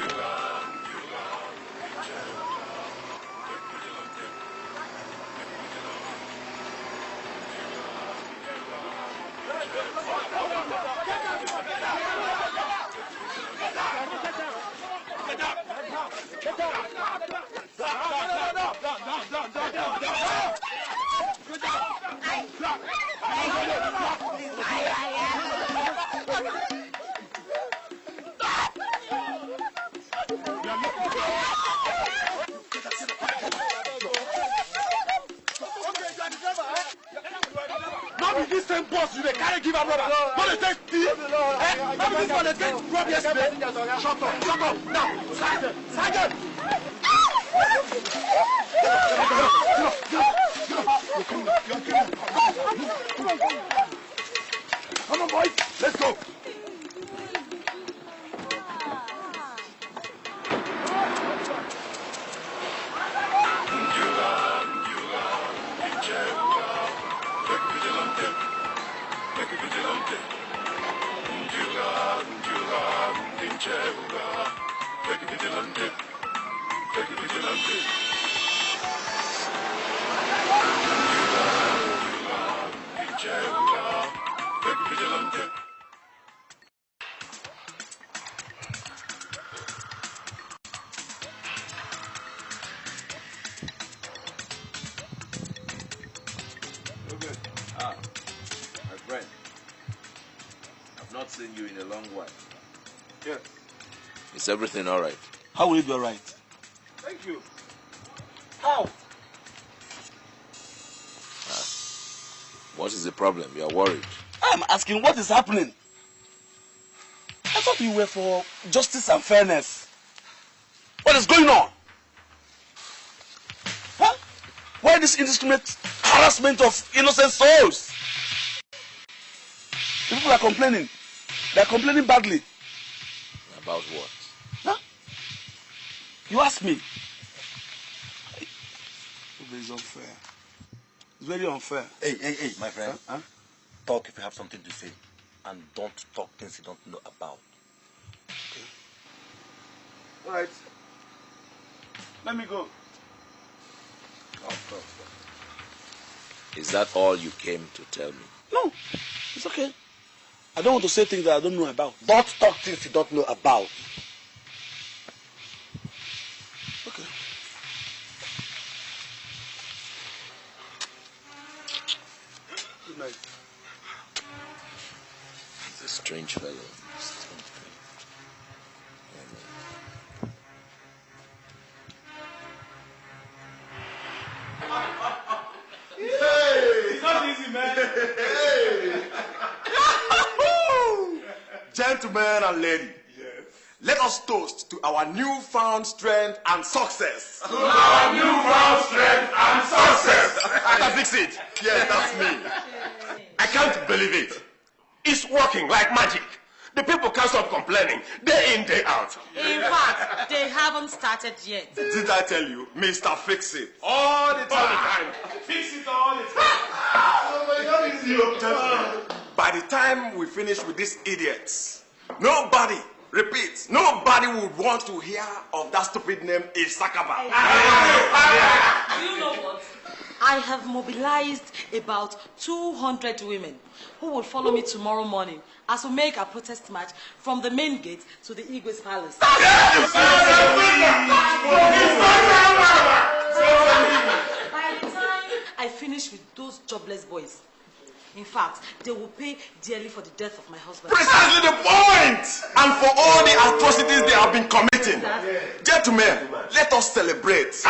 be this same boss you can't give a brother. But they take thief. Maybe this one they take rob yesterday. Shut up. Now, Sergeant. Come on, boys. Let's go. My friend, I've not seen you in a long while. Yes. Is everything all right? How will it be all right? Thank you. How? What is the problem? You are worried. I'm asking what is happening. I thought we were for justice and fairness. What is going on? Huh? Why this indiscriminate harassment of innocent souls? The people are complaining. They are complaining badly. About what? Huh? You ask me. It's unfair. It's very unfair. Hey, my friend. Huh? Talk if you have something to say. And don't talk things you don't know about. Okay. All right. Let me go. Is that all you came to tell me? No, it's okay. I don't want to say things that I don't know about. Don't talk things you don't know about. Okay. Good night. He's a strange fellow. It's not easy, man. Hey. Gentlemen and ladies, let us toast to our newfound strength and success. To our newfound strength and success. I can fix it. Yes, that's me. I can't believe it. It's working like magic. The people can't stop complaining, day in, day out. In fact, they haven't started yet. Did I tell you, Mr. Fix It? All the time. Fix it all the time. By the time we finish with these idiots, nobody would want to hear of that stupid name Issakaba. Do you know what? I have mobilized about 200 women who will follow me tomorrow morning as we make a protest march from the main gate to the Igwe's palace. By the time I finish with those jobless boys, in fact, they will pay dearly for the death of my husband. Precisely the point! And for all the atrocities they have been committing. Gentlemen, let us celebrate.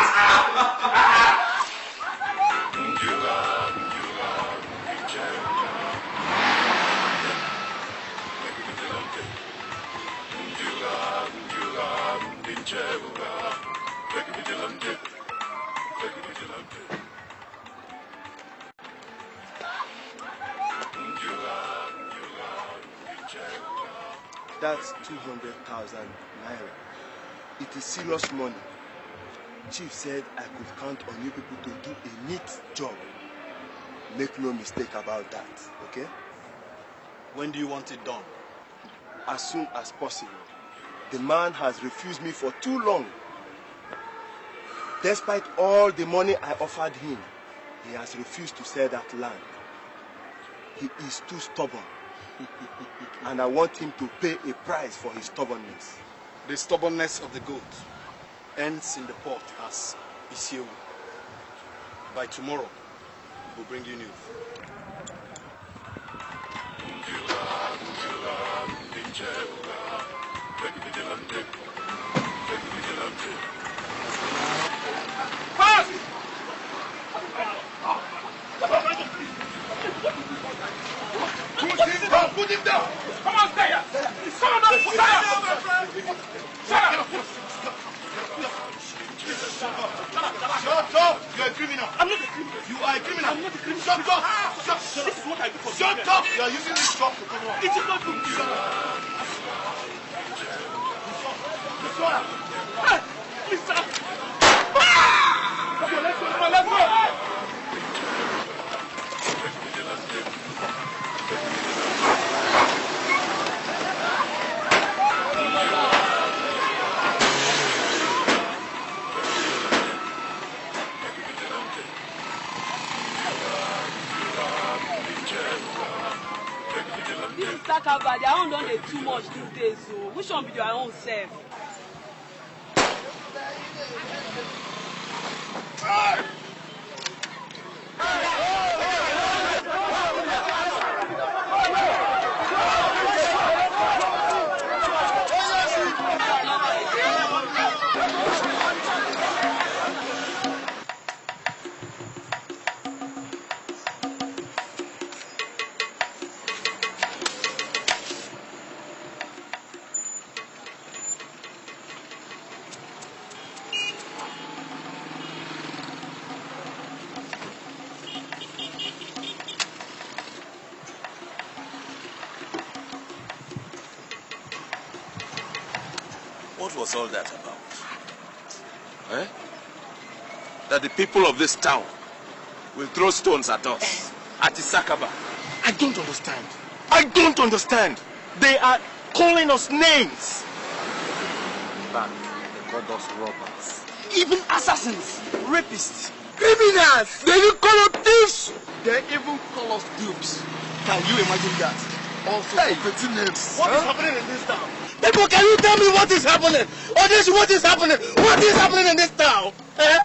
That's 200,000 naira. It is serious money. Chief said I could count on you people to do a neat job. Make no mistake about that, okay? When do you want it done? As soon as possible. The man has refused me for too long. Despite all the money I offered him, he has refused to sell that land. He is too stubborn. And I want him to pay a price for his stubbornness. The stubbornness of the goat ends in the pot as Isiewu. By tomorrow, we'll bring you news. Put him down. Come on, stay here. Come on, don't put down. Shut up. Shut up! You're a criminal. I'm not a criminal. You are a criminal. I'm not a criminal. Shut up! Shut up! This is what I do for Shut up! You are using this shop to cover up. It is not good. Shut up! Please, sir. Come on, let's go. Come on, let's go. This Issakaba, their own don't dey too much these days, so which one be their own self? What was all that about? Eh? That the people of this town will throw stones at us, at Issakaba. I don't understand. I don't understand. They are calling us names. In fact, they called us robbers. Even assassins, rapists, criminals. They even call us thieves. They even call us dupes. Can you imagine that? Also, petty names. What is happening in this town? People, can you tell me what is happening? Or this, what is happening? What is happening in this town? Eh?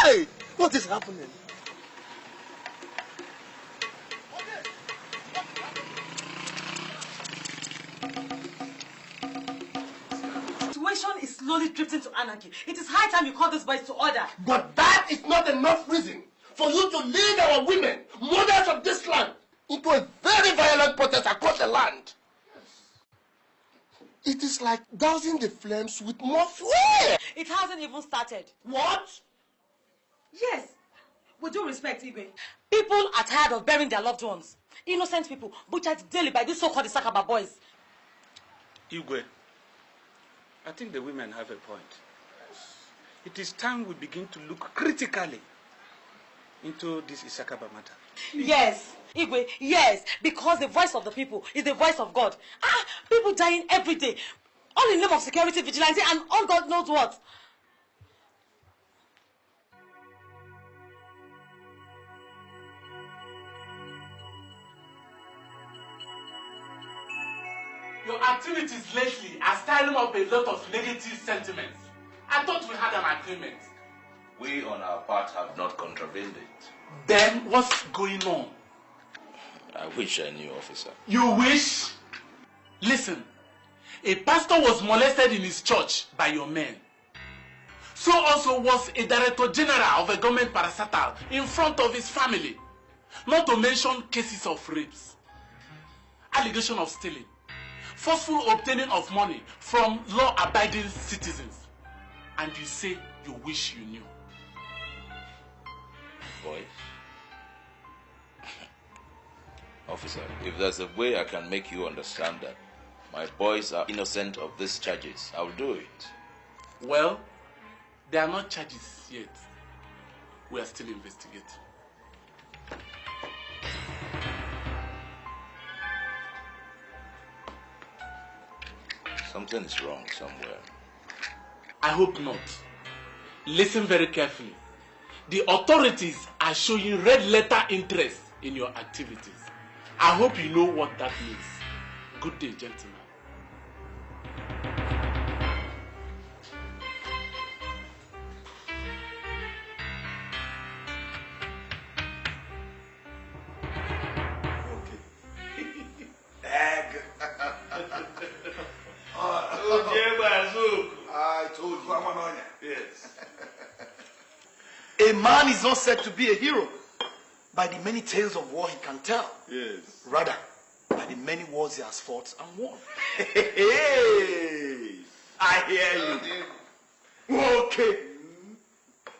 Hey, what is happening? The situation is slowly drifting to anarchy. It is high time you call these boys to order. But that is not enough reason for you to lead our women, mothers of this land, into a very violent protest across the land. It is like dousing the flames with more fuel. It hasn't even started. What? Yes. With due respect, Igwe, people are tired of burying their loved ones. Innocent people butchered daily by these so-called Issakaba boys. Igwe, I think the women have a point. It is time we begin to look critically into this Issakaba matter. Yes, Igwe, yes, because the voice of the people is the voice of God. People dying every day, all in the name of security, vigilance, and all God knows what. Your activities lately are stirring up a lot of negative sentiments. I thought we had an agreement. We on our part have not contravened it. Then what's going on? I wish I knew, officer. You wish? Listen, a pastor was molested in his church by your men. So also was a director general of a government parastatal in front of his family. Not to mention cases of rapes, allegation of stealing, forceful obtaining of money from law-abiding citizens. And you say you wish you knew. Boys? Officer, if there's a way I can make you understand that my boys are innocent of these charges, I'll do it. Well, there are not charges yet. We are still investigating. Something is wrong somewhere. I hope not. Listen very carefully. The authorities are showing red letter interest in your activities. I hope you know what that means. Good day, gentlemen. I told you. Yes. A man is not said to be a hero by the many tales of war he can tell. Yes. Rather, by the many wars he has fought and won. Hey, I hear you. Okay.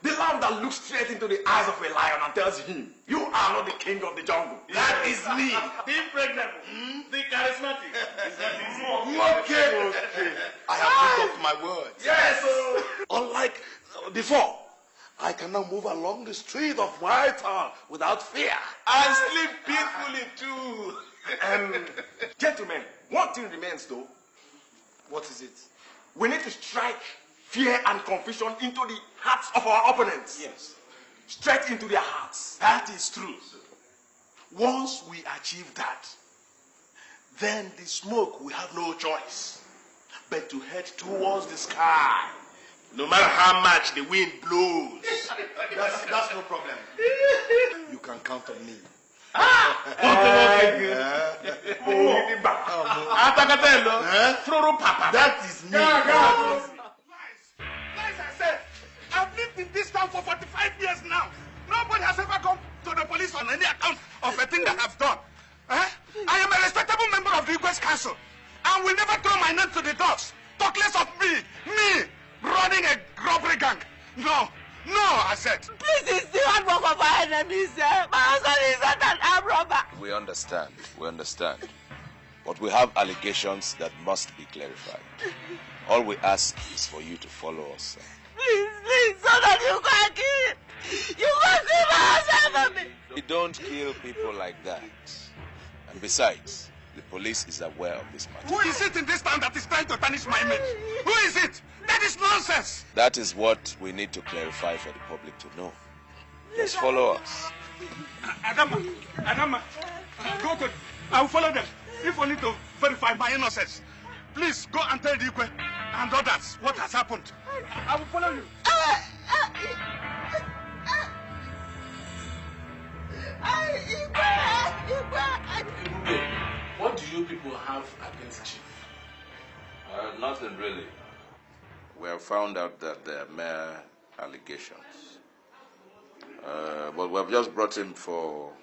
The lamb that looks straight into the eyes of a lion and tells him, you are not the king of the jungle. That is me. The impregnable. The charismatic. Okay. I have lived up to my words. Yes. Unlike before, I can now move along the street of my town without fear. And sleep peacefully too. Gentlemen, one thing remains though. What is it? We need to strike fear and confusion into the hearts of our opponents. Yes. Straight into their hearts. That is true. Once we achieve that, then the smoke will have no choice but to head towards the sky, no matter how much the wind blows. That's no problem. You can count on me. That is me. Lies I said. I've lived in this town for 45 years now. Nobody has ever come to the police on any account of a thing that I've done. I am a respectable member of the Request Council and will never throw my name to the dogs. Talk less of me running a robbery gang. No, I said. Please, it's still one of our enemies. My husband is not an armed robber. We understand. But we have allegations that must be clarified. All we ask is for you to follow us. Please, so that you can kill. You can kill my husband for me. We don't kill people like that. And besides, the police is aware of this matter. Who is it in this town that is trying to tarnish my image? Who is it? That is nonsense. That is what we need to clarify for the public to know. Just follow us. Adama, go to. I will follow them. If only to verify my innocence. Please go and tell Ikwe and others what has happened. I will follow you. What do you people have against Chief? Nothing really. We have found out that they are mere allegations. But we have just brought him for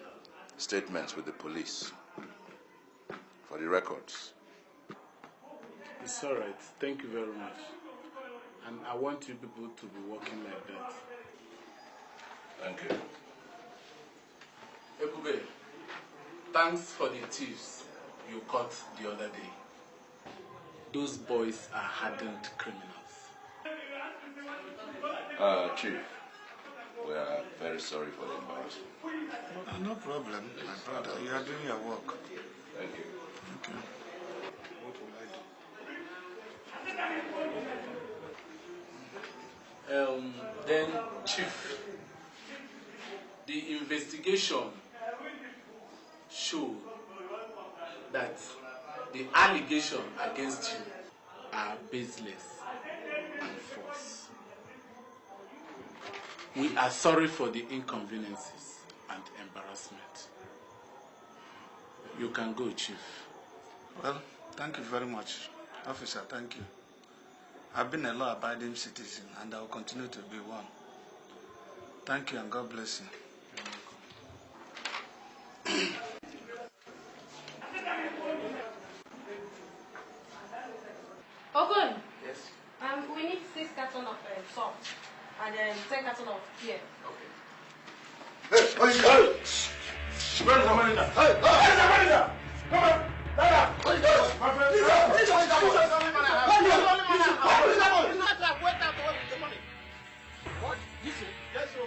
statements with the police. For the records. It's all right. Thank you very much. And I want you people to be working like that. Thank you. Ekube, thanks for the thieves you caught the other day. Those boys are hardened criminals. Chief, we are very sorry for the embarrassment. No problem, my brother. You are doing your work. Thank you. Okay. What will I do? Then, Chief, the investigation showed that the allegations against you are baseless and false. We are sorry for the inconveniences and embarrassment. You can go, Chief. Well, thank you very much, officer. Thank you. I've been a law-abiding citizen, and I will continue to be one. Thank you, and God bless you. Ogun. Yes? We need 6 cartons of salt and 10 cartons of beer. Hey! Where's the manager? Hey! Where's the manager? Come on! Dada! Where's the What? This is? Yes, sir.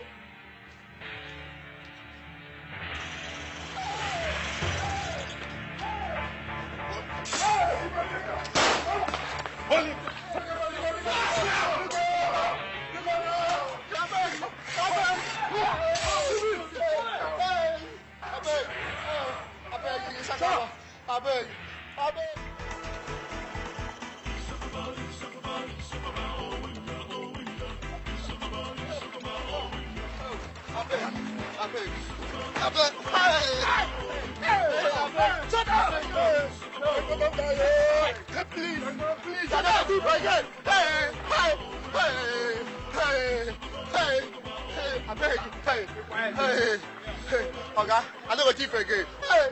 Oga, I don't go thief again. Hey,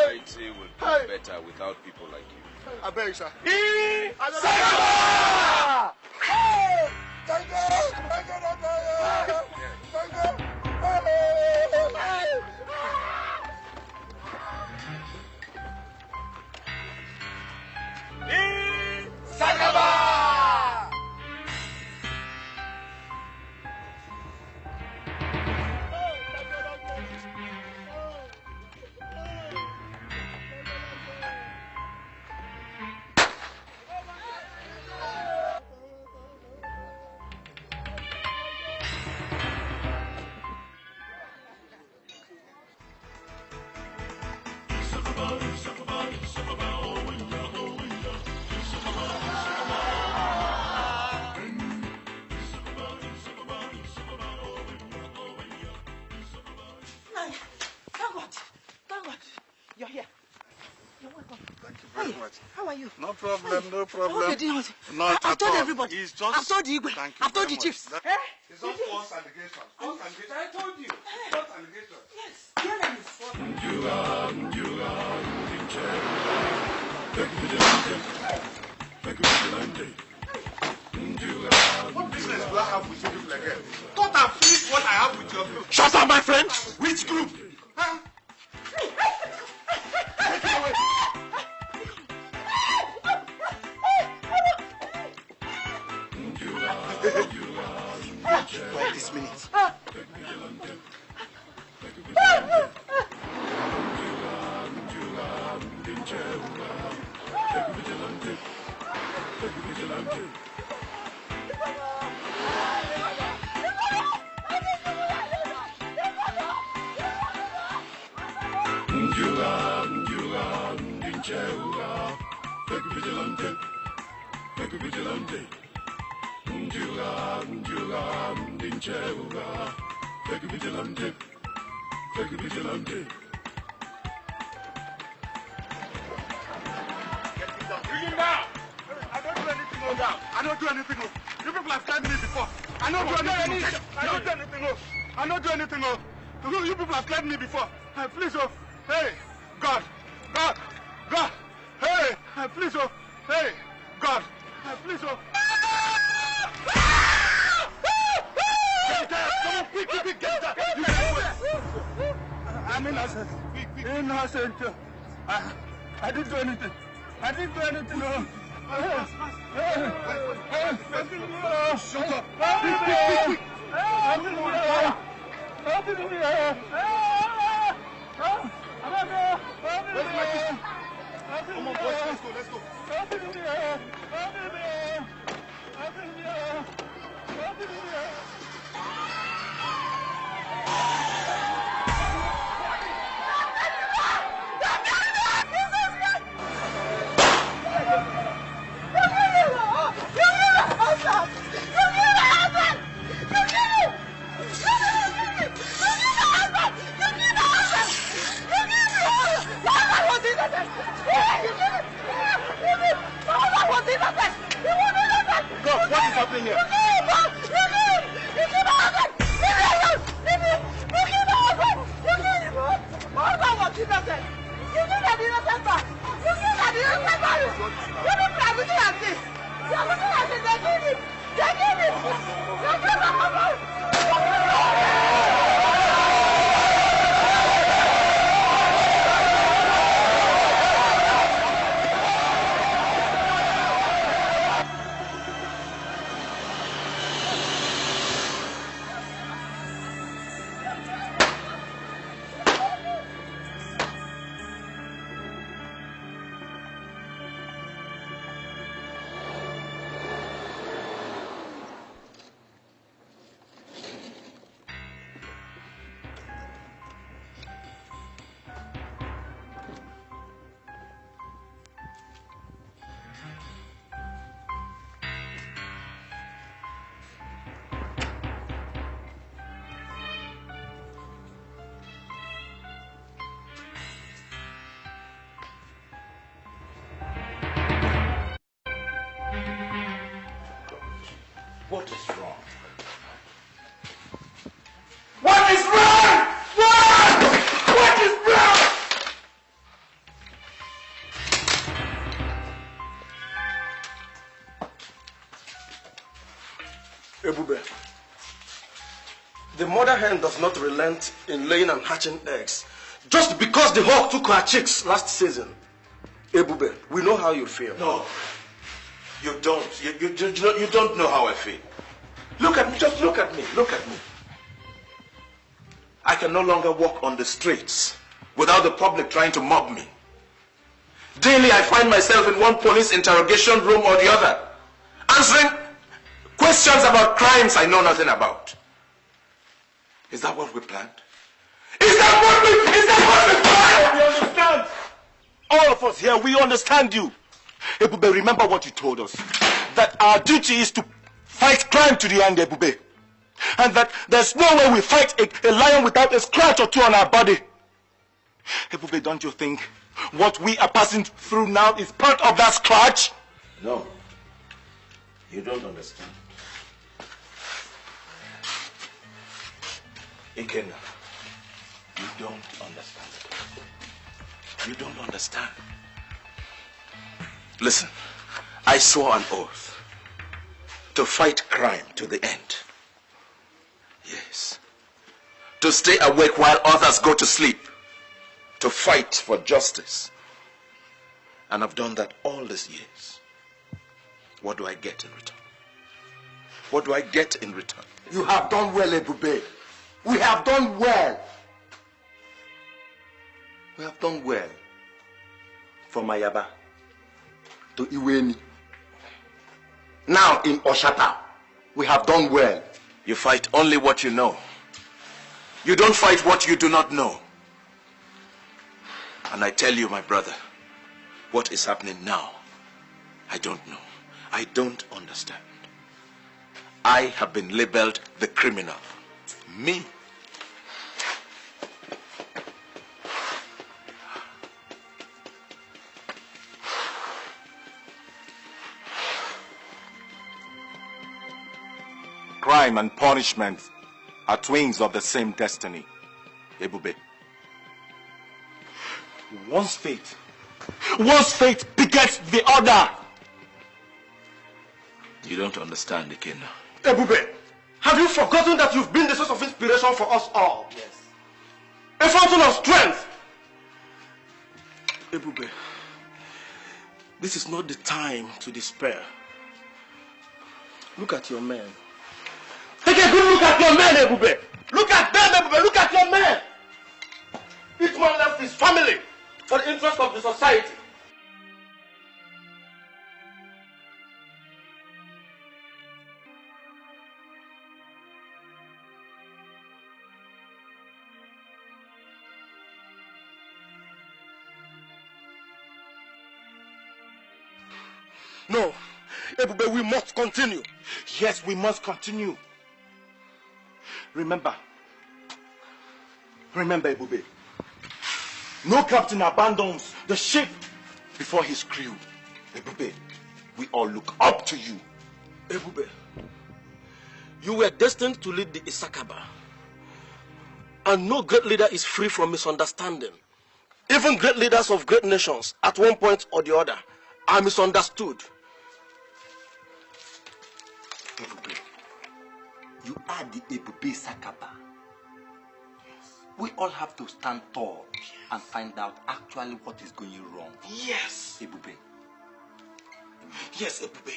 society would be better without people like you. I beg, sir. Issakaba! Issakaba! No problem, no problem. I told everybody. It's just... I've told the Igwe. I've told the chiefs. It's not false allegation. False allegation. I told you. False allegation. Yes. What business do I have with you people again? Cut and finish what I have with your group. Shut up, my friend! Which group? Huh? Take it away! Wait this minute. I don't do anything. You people have tried me before. I don't do anything. I don't do anything. You people have tried me before. Please, oh, hey, God, hey, please, oh, hey, God, please, oh. Get that! Come on, quick, get that! You can't wait. I'm innocent. Innocent. I didn't do anything. No. Shut up! Quick! Where's my sister? Come on, boys, let's go. What is happening here? What is wrong? What is wrong? What is wrong? Ebube, the mother hen does not relent in laying and hatching eggs just because the hawk took her chicks last season. Ebube, we know how you feel. No, you don't. You don't know how I feel. Look at me, just look at me, look at me. I can no longer walk on the streets without the public trying to mob me. Daily I find myself in one police interrogation room or the other, answering questions about crimes I know nothing about. Is that what we planned? Is that what we planned? We understand. All of us here, we understand you. Ebube, remember what you told us. That our duty is to fight crime to the end, Ebube. And that there's no way we fight a lion without a scratch or two on our body. Ebube, don't you think what we are passing through now is part of that scratch? No. You don't understand. Ikenna, you don't understand. You don't understand. Listen, I swore an oath to fight crime to the end. Yes. To stay awake while others go to sleep. To fight for justice. And I've done that all these years. What do I get in return? What do I get in return? You have done well, Ebube. We have done well. We have done well. From Ayaba to Iweni. Now in Oshata, we have done well. You fight only what you know. You don't fight what you do not know. And I tell you, my brother, what is happening now, I don't know. I don't understand. I have been labeled the criminal. Me. Crime and punishment are twins of the same destiny, Ebube. One's fate begets the other. You don't understand, Ikenna. Ebube, have you forgotten that you've been the source of inspiration for us all? Yes. A fountain of strength. Ebube, this is not the time to despair. Look at your men. Take a good look at your men, Ebube. Look at them, Ebube. Look at your men. Each man left his family for the interest of the society. No, Ebube, we must continue. Yes, we must continue. Remember, Ebube, no captain abandons the ship before his crew. Ebube, we all look up to you. Ebube, you were destined to lead the Issakaba. And no great leader is free from misunderstanding. Even great leaders of great nations, at one point or the other, are misunderstood. Ebube, you are the Ebube Issakaba. We all have to stand tall and find out actually what is going wrong. Yes. Ebube. Yes, Ebube.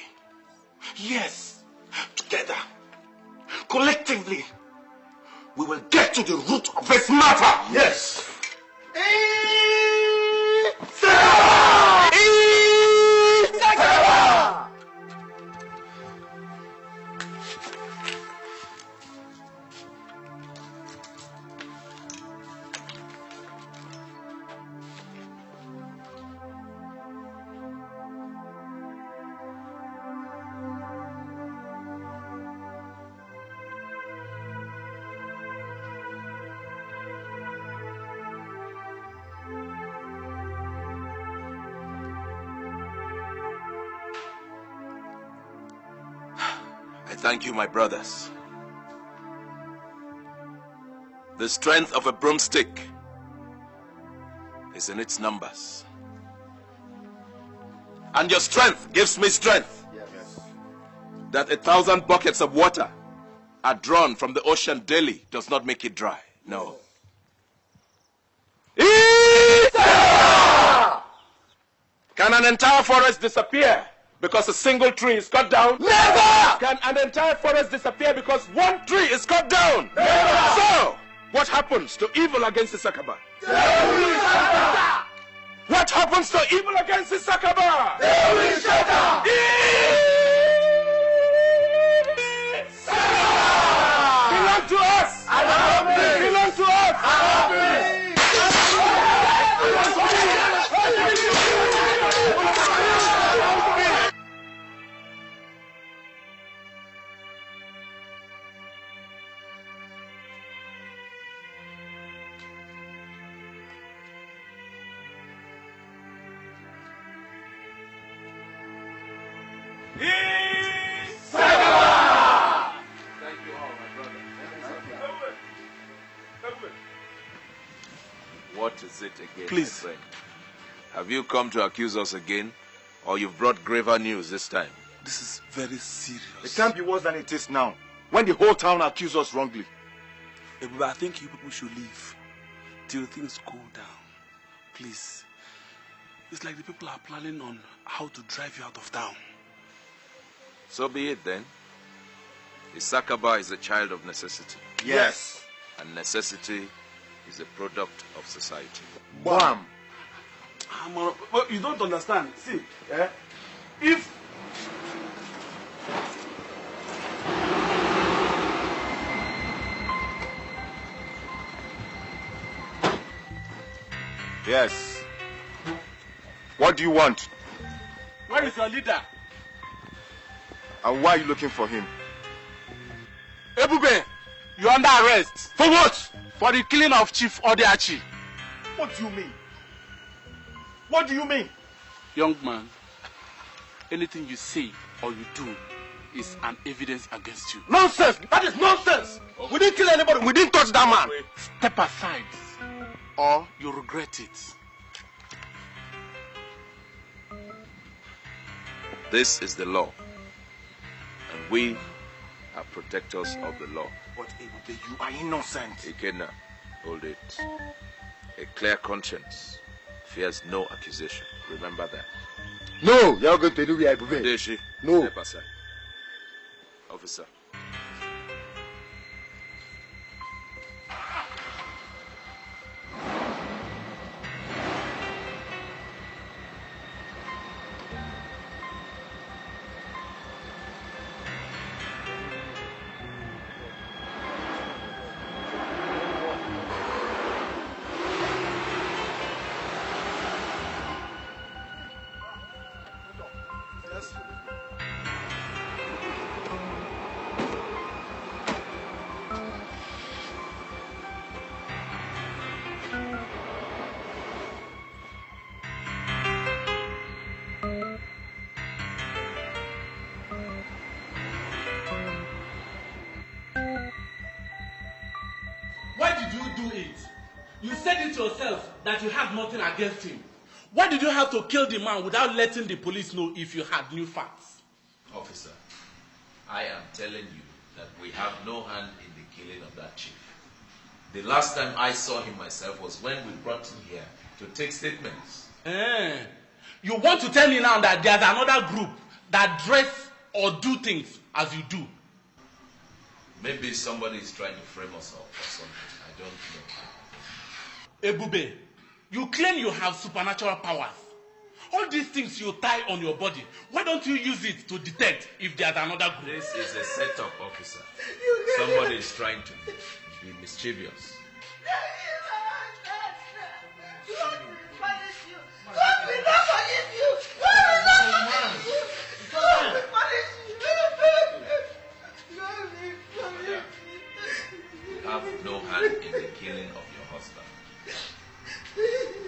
Yes. Together, collectively, we will get to the root of this matter. Yes. Thank you, my brothers. The strength of a broomstick is in its numbers. And your strength gives me strength. Yes. that 1,000 buckets of water are drawn from the ocean daily does not make it dry. No. Can an entire forest disappear because a single tree is cut down? Never! Can an entire forest disappear because one tree is cut down? Never! So, what happens to evil against Issakaba? What happens to evil against Issakaba? They will shatter! Belong to us! Belong to us! What is it again, Please. my friend? Have you come to accuse us again? Or you've brought graver news this time? This is very serious. It can't be worse than it is now, when the whole town accuses us wrongly. Ebube, I think you people should leave till things cool down. Please. It's like the people are planning on how to drive you out of town. So be it then. Issakaba is a child of necessity. Yes. And necessity is a product of society. Bam! But you don't understand. See, if Yes. What do you want? where is your leader? And why are you looking for him? Ebube, you're under arrest. For what? For the killing of Chief Odiachi. What do you mean? What do you mean? Young man, anything you say or you do is an evidence against you. Nonsense! That is nonsense! We didn't kill anybody. We didn't touch that man. Step aside or you regret it. This is the law. And we are protectors of the law. But Ebube, you are innocent. Ikenna, hold it. A clear conscience fears no accusation. Remember that. No, you're going to do with Ebube. Deshi, No. step aside. Officer. Why did you do it? You said it yourself that you have nothing against him. Why did you have to kill the man without letting the police know if you had new facts? Officer, I am telling you that we have no hand in the killing of that chief. The last time I saw him myself was when we brought him here to take statements. You want to tell me now that there's another group that dress or do things as you do? Maybe somebody is trying to frame us up or something. I don't know. Ebube, you claim you have supernatural powers. All these things you tie on your body, why don't you use it to detect if there's another group? This is a setup, officer. Somebody is trying to be mischievous. You have no hand in the killing of your husband.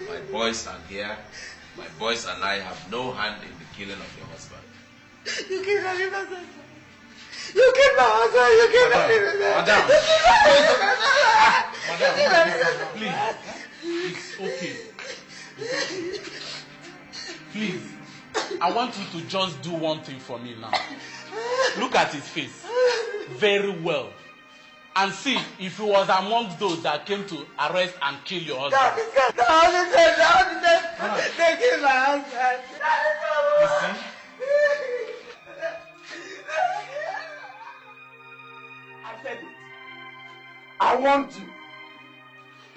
My boys are here. My boys and I have no hand in the killing of your husband. You killed my innocent. You killed my husband. You killed my innocent. Madam, please, it's okay. Please, I want you to just do one thing for me now. Look at his face. Very well. And see if he was among those that came to arrest and kill your husband. They killed my husband. You see? I said it. I want you.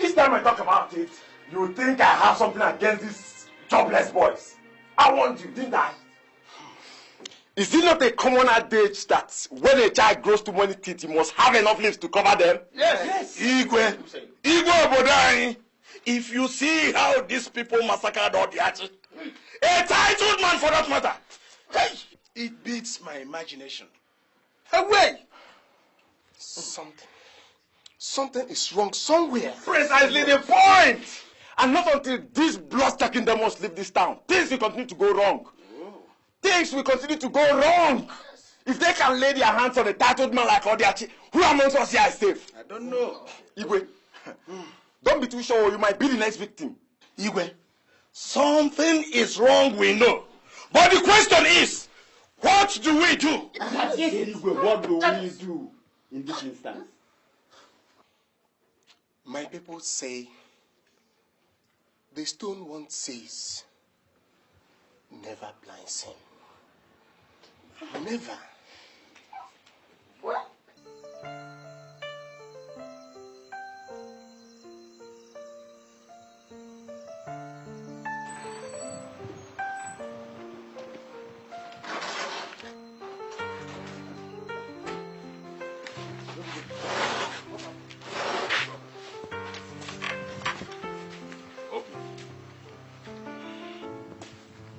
Each time I talk about it, you think I have something against these jobless boys. I want you, didn't I? Is it not a common adage that when a child grows to many teeth, he must have enough leaves to cover them? Yes. Igwe Obodani, if you see how these people massacred Odiachi, a titled man for that matter, hey, it beats my imagination. Away! Something is wrong somewhere. Precisely the point! And not until these blood-sucking demons leave this town, things will continue to go wrong. Things will continue to go wrong. If they can lay their hands on a titled man like Odiachi, who amongst us here is safe? I don't know. Igwe, don't be too sure you might be the next victim. Igwe, something is wrong, we know. But the question is, what do we do? Igwe, what do we do in this instance? My people say, the stone once says, never blinds him. Never. What?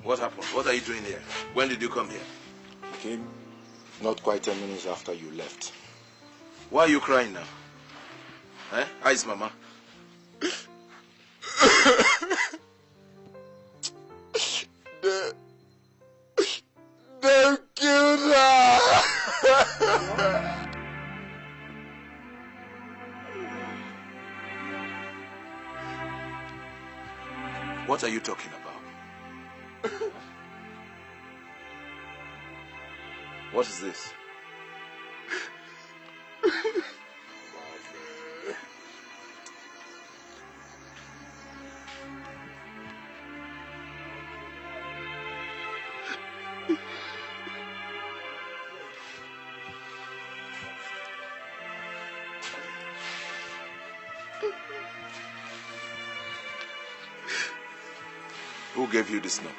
What happened? What are you doing here? When did you come here? Came not quite 10 minutes after you left. Why are you crying now? Eh? How is Mama? They killed her! What are you talking about? What is this? Who gave you this note?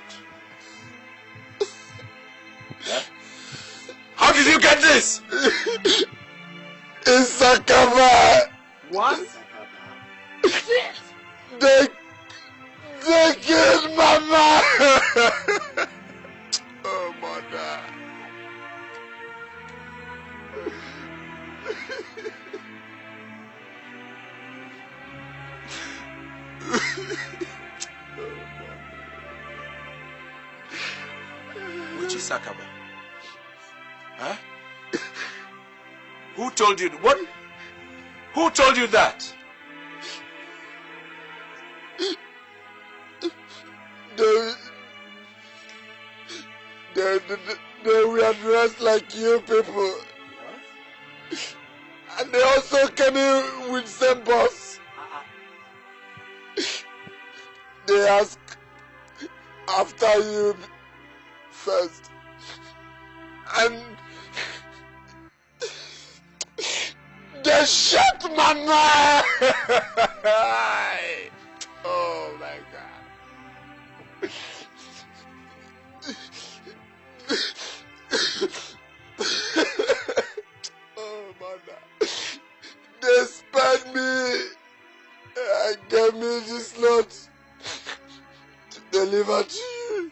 Huh? How did you get this? Issakaba! What? They killed Mama! Oh, mother. Which Issakaba? Huh? Who told you what? Who told you that? They were dressed like you people. What? And they also came in with same boss. They asked after you first. And they shot Mama! Oh my God. Oh mother. They spared me and gave me this note to deliver to you.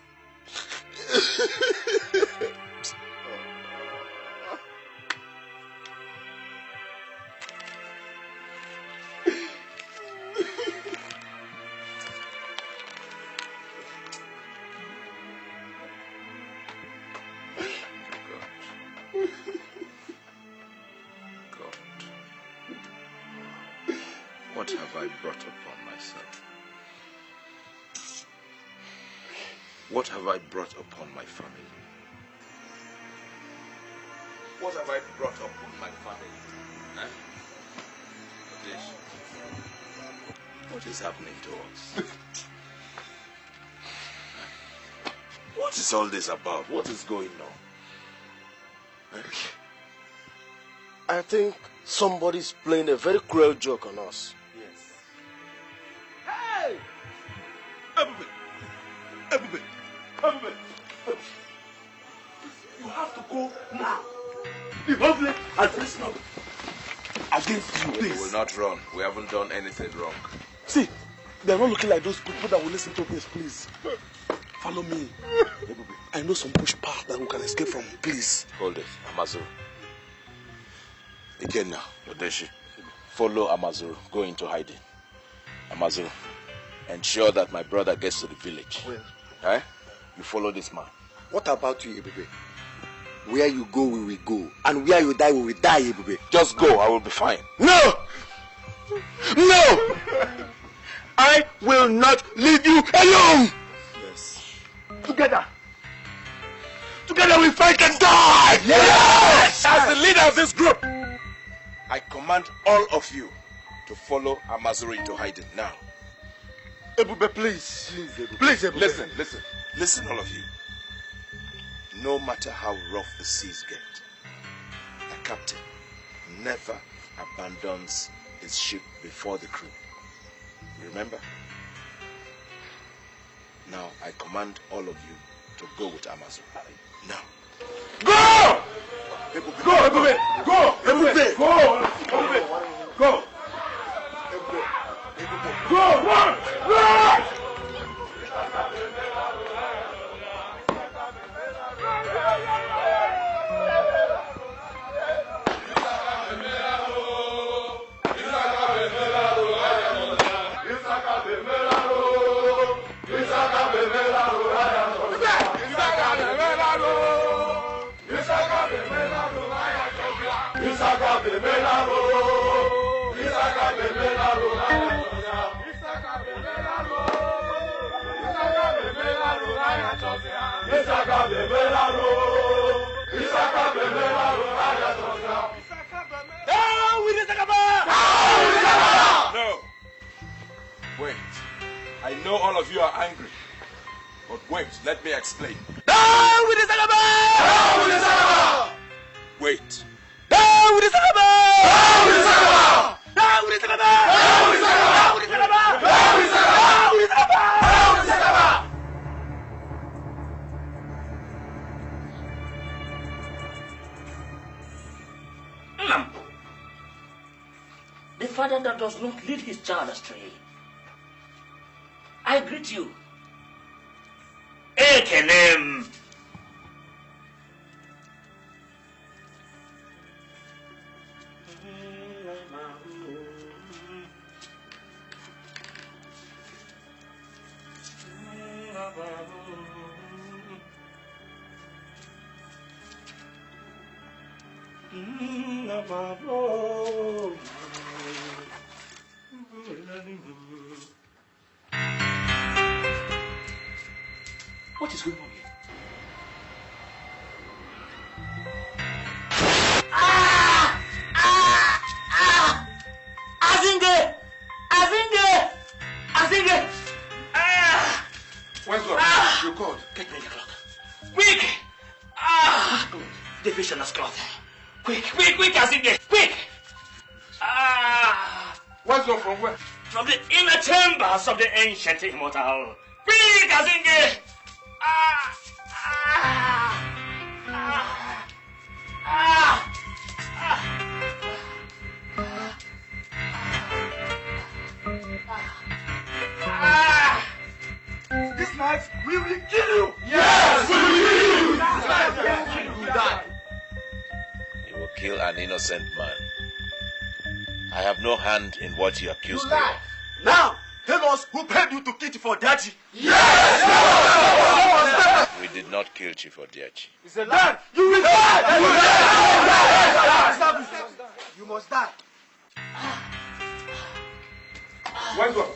What have I brought upon myself? What have I brought upon my family? What have I brought upon my family? Eh? What is happening to us? What is all this about? What is going on? I think somebody's playing a very cruel joke on us. Yes. Hey! Ebube! You have to go now. The whole place has risen up against you. We will not run. We haven't done anything wrong. See, they're not looking like those people that will listen to this, please. Follow me. I know some bush path that we can escape from, please. Hold it, Amazuru. Again now, Odeshi. Follow Amazuru. Go into hiding. Amazuru, ensure that my brother gets to the village. Well, eh? You follow this man. What about you, Ebube? Where you go, we will go. And where you die, we will die, Ebube. Just go, I will be fine. No! No! I will not leave you alone! Yes. Together we fight and die! Yes! As the leader of this group, I command all of you to follow Amazuru into hiding now. Ebube, please. Please, Ebube. Listen, all of you. No matter how rough the seas get, a captain never abandons his ship before the crew. Remember? Now I command all of you to go with Amazuru. Now. Go! Ebube. Go, Ebube! Go! Ebube! Go! Ebube! Go! Go! Run! Run! No. Wait. I know all of you are angry. But wait, let me explain. Down with Issakaba! Down with Issakaba! Wait. Down with Issakaba! Down with Issakaba! Down with Issakaba! Down with Issakaba! Down with Issakaba! Down with Issakaba! Down with Issakaba! The father that does not lead his child astray. I greet you. Ekenem. What is going on here? Azinge! Where's God? You called. Get me the cloth. Quick! The visionless cloth. Quick, Azinge! Quick! Where's God from where? From the inner chambers of the ancient immortal. Quick, Azinge! This night we will kill you! Yes, we will kill you! This night you will die. You will kill an innocent man. I have no hand in what you accuse me of. Now, tell us who paid you to kill for Daddy. Yes! We did not kill Chief Odiachi. It's a lie. You will die! You will die! You must die. Where's God?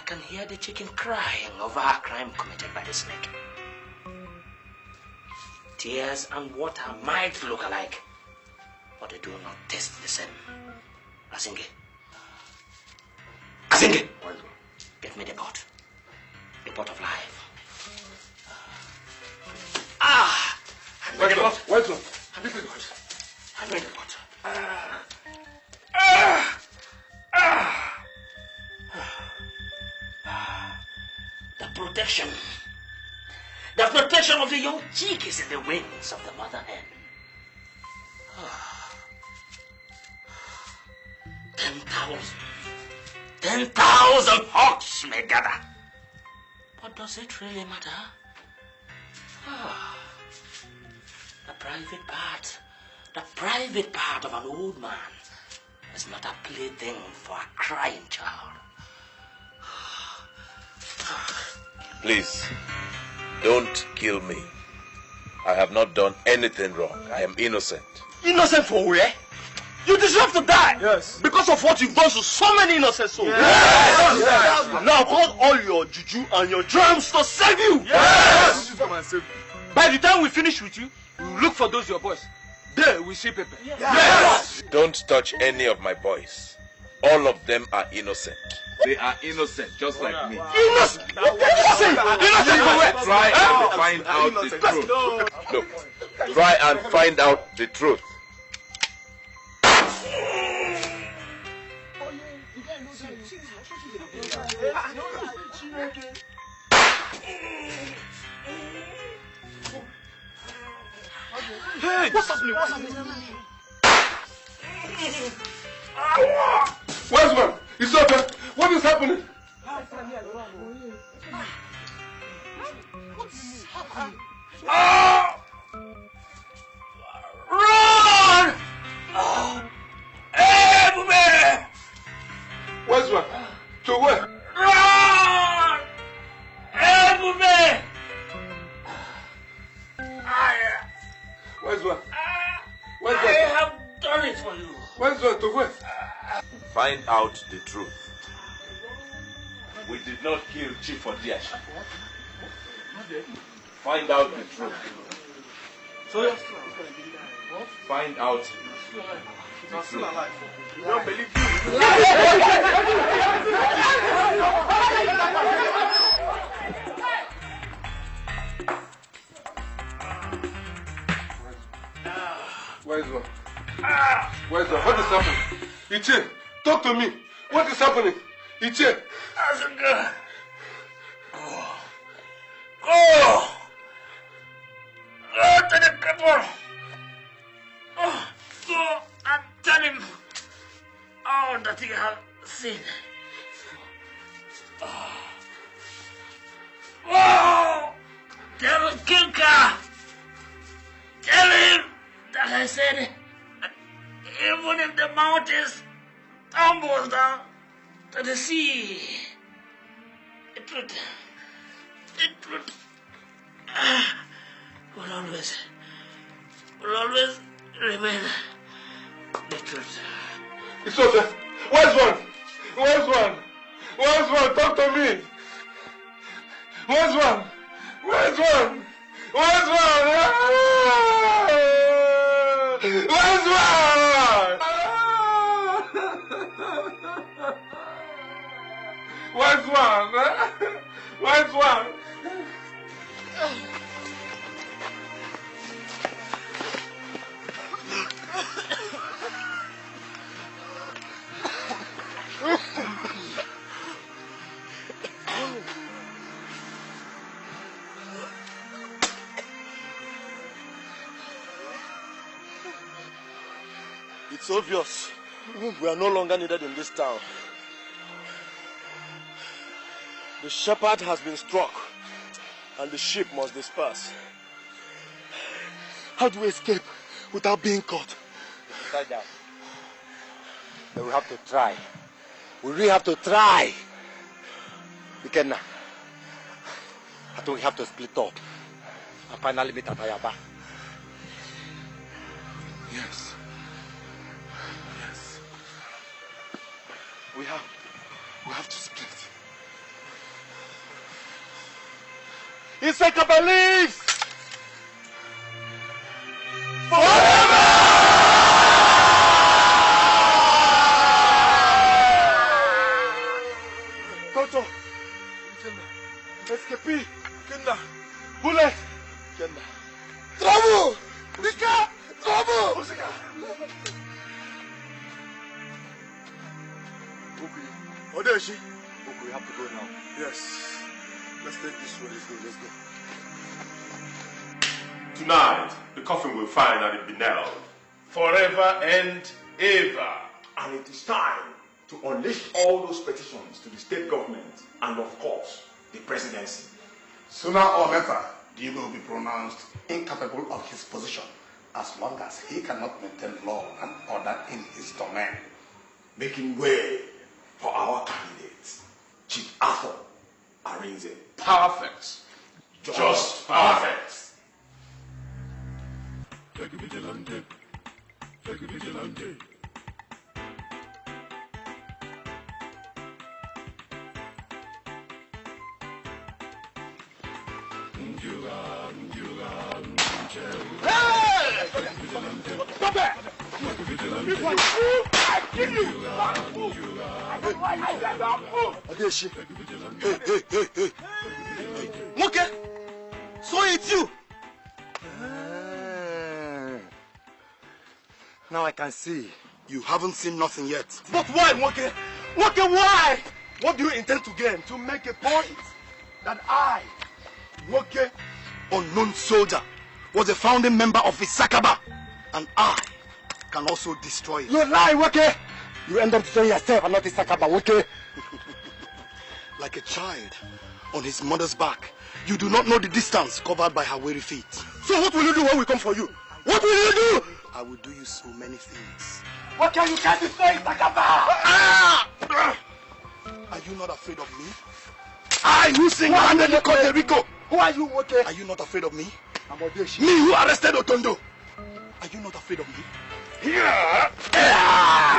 can hear the chicken crying over a crime committed by the snake. Tears and water might look alike, but they do not taste the same. Asinge. Asinge! Get me the pot. The pot of life. Where's the pot? Hand me the pot. Hand me the pot. The protection. The protection of the young chick is in the wings of the mother hen. 10,000 hawks may gather. But does it really matter? The private part of an old man is not a plaything for a crying child. Please, don't kill me. I have not done anything wrong. I am innocent. Innocent for where? You deserve to die. Yes. Because of what you've done to so many innocent souls. Yes. Now call all your juju and your drums to save you. Yes. By the time we finish with you, we'll look for those your boys. There we see Pepe. Yes. Don't touch any of my boys. All of them are innocent. They are innocent, just like me. Innocent? Innocent for what? Try and find out the truth. Look, try and find out the truth. Hey, what's happening? Where's man? It's okay. What is happening? Run! Hey, Bube! Where's man? To where? Run! Hey, Bube! Where's one? I have done it for you. Where's one? To where? Find out the truth. We did not kill Chief Odiashi. Find out the truth. Find out the truth. We don't believe Where's one? Where's one? What is happening? Iche, talk to me. What is happening? Iche. Azuka. Go to the cripple. Go and tell him all that you have seen. Oh, tell Kilka. Tell him that I said, even if the mountains tumble down to the sea, it would will always remain the truth. It's okay. Where's one? Where's one? Where's one? Talk to me. Where's one? Where's one? Where's one? Where's one? Where's one? Where's one? It's obvious. We are no longer needed in this town. The shepherd has been struck, and the sheep must disperse. How do we escape without being caught? Then we have to try. We really have to try. Ikenna, I think we have to split up and finally meet at Ayaba. Yes. Yes. We have to split. Issakaba lives! Koto! SKP! Kenda! Bullet! Kenda! Trouble! Dika! Trouble! Odeshi! We have to go now. Yes. Let's take this road. Let's go. Tonight, the coffin will finally be nailed. Forever and ever. And it is time to unleash all those petitions to the state government and, of course, the presidency. Sooner or later, Diego will be pronounced incapable of his position as long as he cannot maintain law and order in his domain. Making way for our candidate, Chief Arthur Arinze. Perfect. Just perfect. Take a vigilante. Take a vigilante. Hey! Stop it! If I move, I kill you! Don't move! I said don't move! Adeshi. Hey. Moke! So it's you! Now I can see. You haven't seen nothing yet. But why, Moke? Moke, why? What do you intend to gain? To make a point that I, Moke, unknown soldier, was a founding member of Issakaba, and I can also destroy it. You lie, Moke! You end up destroying yourself and not Issakaba, Moke. Like a child on his mother's back, you do not know the distance covered by her weary feet. So what will you do when we come for you? What will you do? I will do you so many things. What can you can't destroy Issakaba? Are you not afraid of me? I who single-handedly caught the Rico. Who are you, Moke? Are you not afraid of me? I'm Odeshi. Me who arrested Otondo. Are you not afraid of me? Yeah.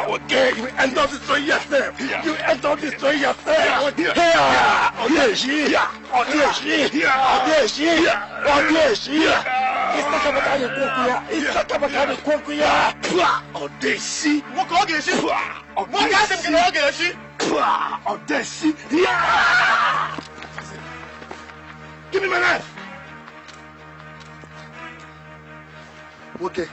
Okay, you end up destroying yourself. Yeah. You end up destroying yourself. Yeah. Odeshi. Odeshi. Odeshi. Odeshi. Issakaba kani kokuya. Issakaba kani kokuya. Odeshi. Moke Odeshi. Moke asim kini Odeshi. Odeshi. Yeah. Give me my knife. Okay.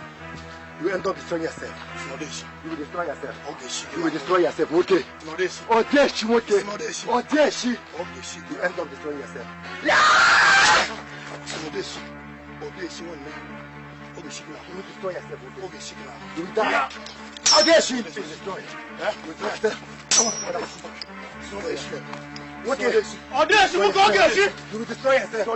You end up destroying yourself. Odeshi. You will destroy yourself. Odeshi. You will destroy yourself, okay? Odeshi. Odeshi, okay? Odeshi. Odeshi. Odeshi. You end up destroying yourself. Odeshi. Odeshi one man. Odeshi. You will destroy yourself, okay? Odeshi. You will die. Odeshi. You will destroy. You will destroy yourself. Odeshi. Okay. Odeshi. Odeshi. You will destroy yourself.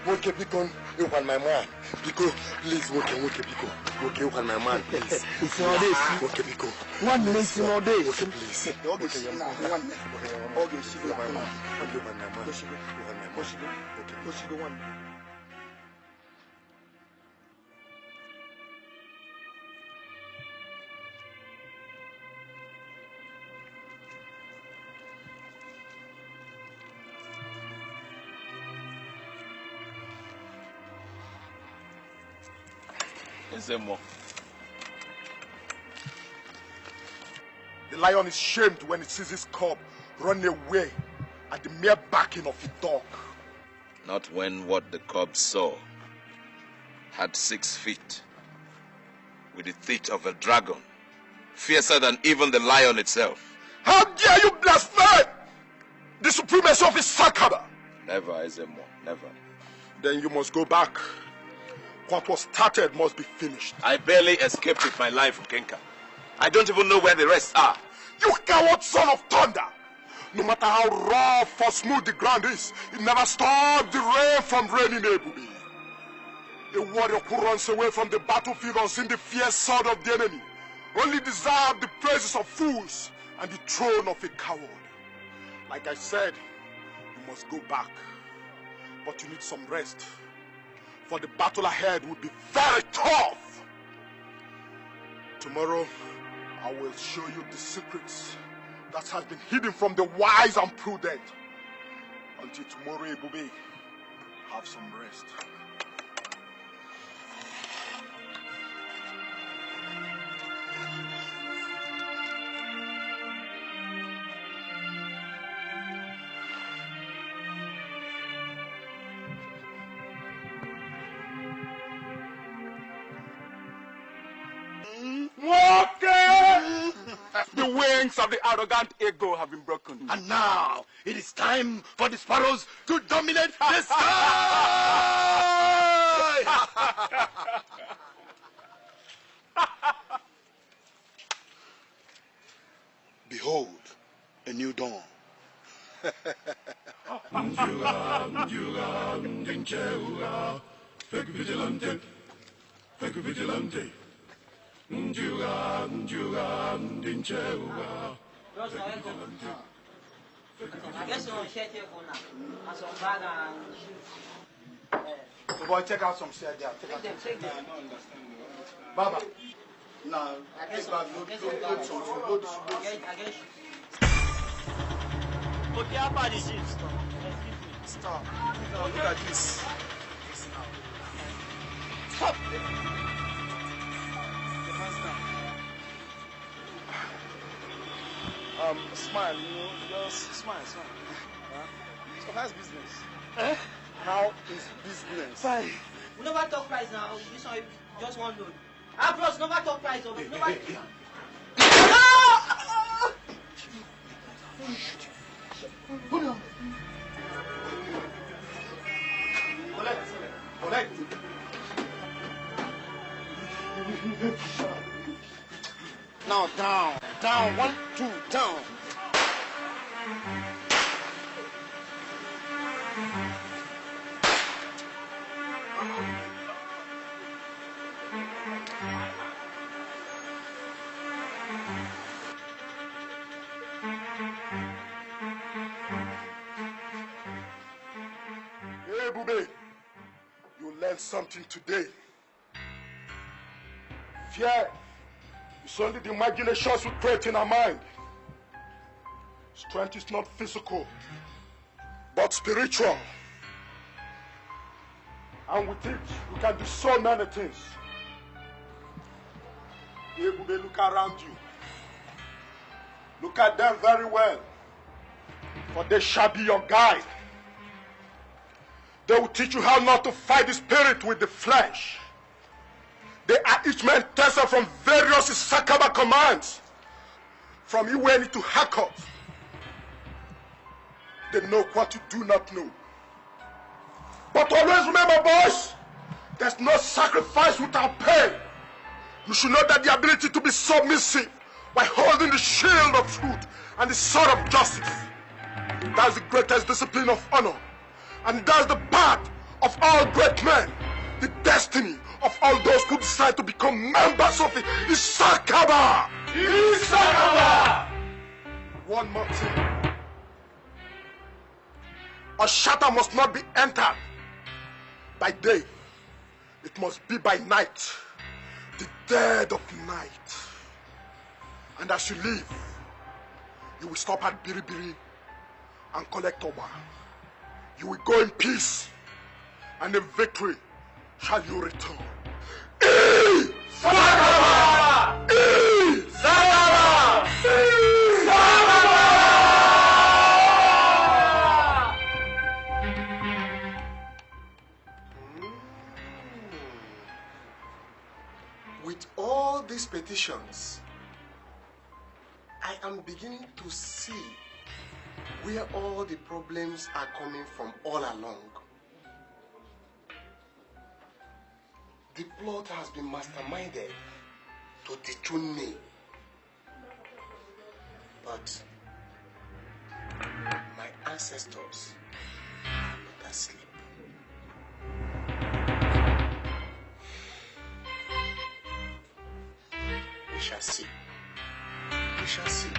Okay, Biko, you want my man. Biko, please, okay, you want my man, please. It's all this. Okay, Biko. 1 minute more days. Okay, please. Okay, she my man. Okay, you want my man. Okay, one. Ezemo. The lion is shamed when it sees his cub run away at the mere barking of a dog. Not when what the cub saw had 6 feet, with the teeth of a dragon, fiercer than even the lion itself. How dare you blaspheme the supremacy of Issakaba? Never, Ezemo, never. Then you must go back. What was started must be finished. I barely escaped with my life, Kenka. I don't even know where the rest are. You coward son of thunder! No matter how rough or smooth the ground is, it never stops the rain from raining Ebubi. A warrior who runs away from the battlefield unseen the fierce sword of the enemy only deserves the praises of fools and the throne of a coward. Like I said, you must go back. But you need some rest. For the battle ahead will be very tough. Tomorrow, I will show you the secrets that has been hidden from the wise and prudent. Until tomorrow, Ebube, have some rest. The wings of the arrogant ego have been broken. And now, it is time for the sparrows to dominate the sky! Behold, a new dawn. Boy, check out some share there. Take them. Baba. Now, take back, load some food. Okay, how about the sheep? Stop. Now, look at this. Stop. Smile, just smile. So how's business? How is business? Fine. We never talk price now. This one just one load. Bros, never talk price. Never. Hold on. Collect. Now down, 1, 2, down. Hey, Bube, you learned something today. Fear is only the imaginations we create in our mind. Strength is not physical, but spiritual. And with it, you can do so many things. Hey, Bube, look around you. Look at them very well, for they shall be your guide. They will teach you how not to fight the spirit with the flesh. They are each man tested from various Issakaba commands, from Iweni to Hakot. They know what you do not know. But always remember, boys, there's no sacrifice without pain. You should know that the ability to be submissive by holding the shield of truth and the sword of justice, that's the greatest discipline of honor. And that's the path of all great men, the destiny of all those who decide to become members of the Issakaba. Issakaba! One more thing. A shatter must not be entered by day. It must be by night, the dead of night. And as you leave, you will stop at Biribiri and collect Oba. You will go in peace, and in victory shall you return. Issakaba! Issakaba! Issakaba! With all these petitions, I am beginning to see where all the problems are coming from all along. The plot has been masterminded to dethrone me. But my ancestors are not asleep. We shall see. We shall see.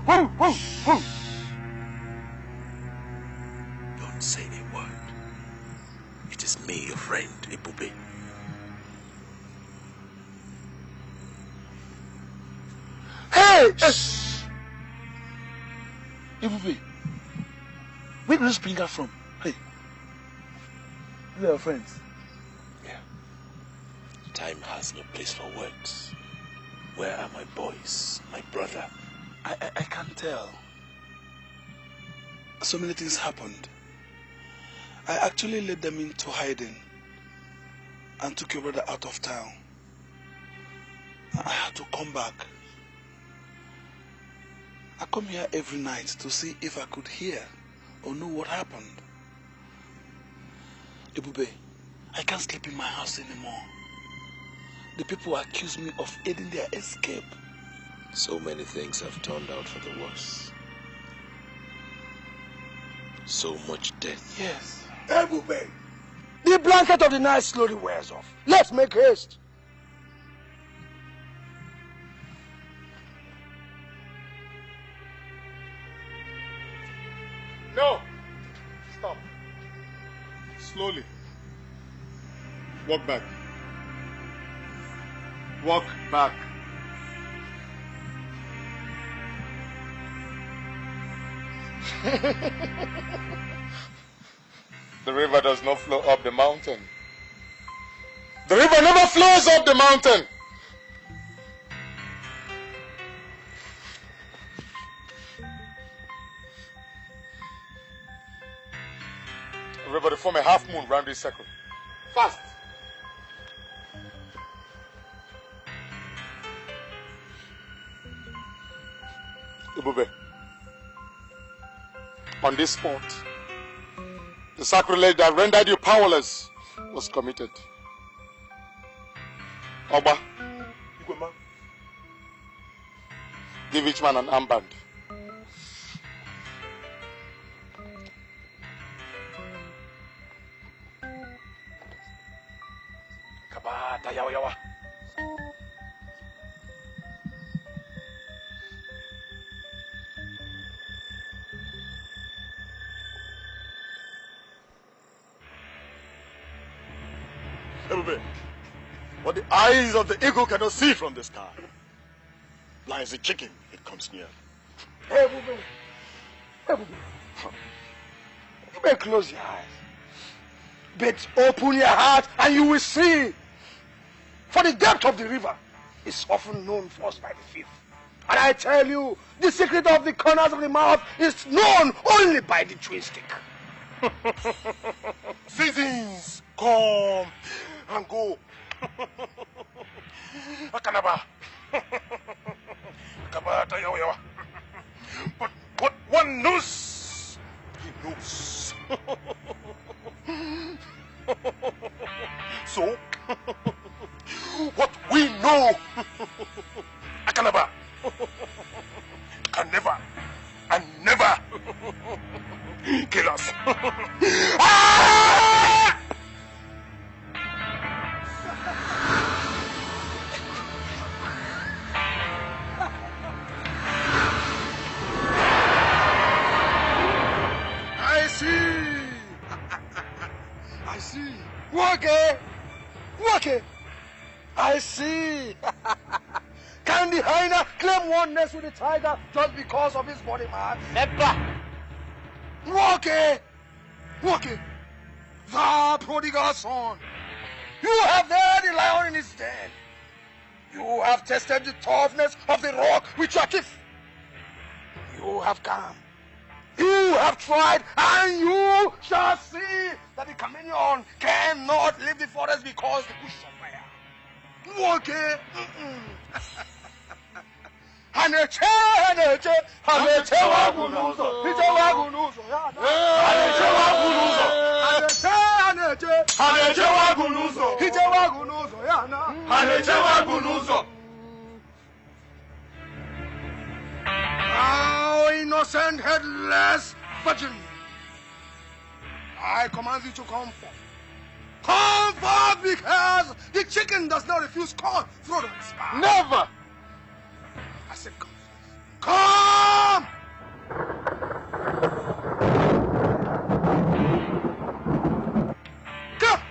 Don't say a word. It is me, your friend, Ebube. Hey! Ebube, where did you spring up from? Hey, they are friends. Yeah. Time has no place for words. Where are my boys, my brother? I can't tell. So many things happened. I actually led them into hiding and took your brother out of town. I had to come back. I come here every night to see if I could hear or know what happened. Ebube, I can't sleep in my house anymore. The people accuse me of aiding their escape. So many things have turned out for the worse. So much death. Yes. Ebube, the blanket of the night slowly wears off. Let's make haste. No! Stop. Slowly. Walk back. Walk back. The river does not flow up the mountain. The river never flows up the mountain. Everybody form a half moon round this circle. Fast. Ebube, on this spot, the sacrilege that rendered you powerless was committed. Oba, give each man an armband. Kabata yawa yawa. Ebube, what the eyes of the eagle cannot see from the sky lies the chicken it comes near. Ebube, Ebube, you may close your eyes, but open your heart and you will see. For the depth of the river is often known first by the thief. And I tell you, the secret of the corners of the mouth is known only by the twin stick. Seasons come and go. Akanaba. Kabata yawa yawa. But what one knows, he knows. So, what we know, Akanaba, can never and never kill us. Ah! I see. I see. Wake. Wake. I see. Can the hyena claim oneness with the tiger just because of his body, man? Never. Wake. Wake. The prodigal son. You have there the lion in his den. You have tested the toughness of the rock with your teeth. You have come. You have tried, and you shall see that the chameleon cannot leave the forest because the bush is on fire. Okay? Haneche, haneche, haneche wagunuzo, haneche wagunuzo, haneche wagunuzo, haneche, haneche wagunuzo, haneche wagunuzo, yana, haneche wagunuzo. Thou innocent, headless virgin, I command you to come forth. Come forth, because the chicken does not refuse corn thrown on its back. Never! I said come forth. Come! Come!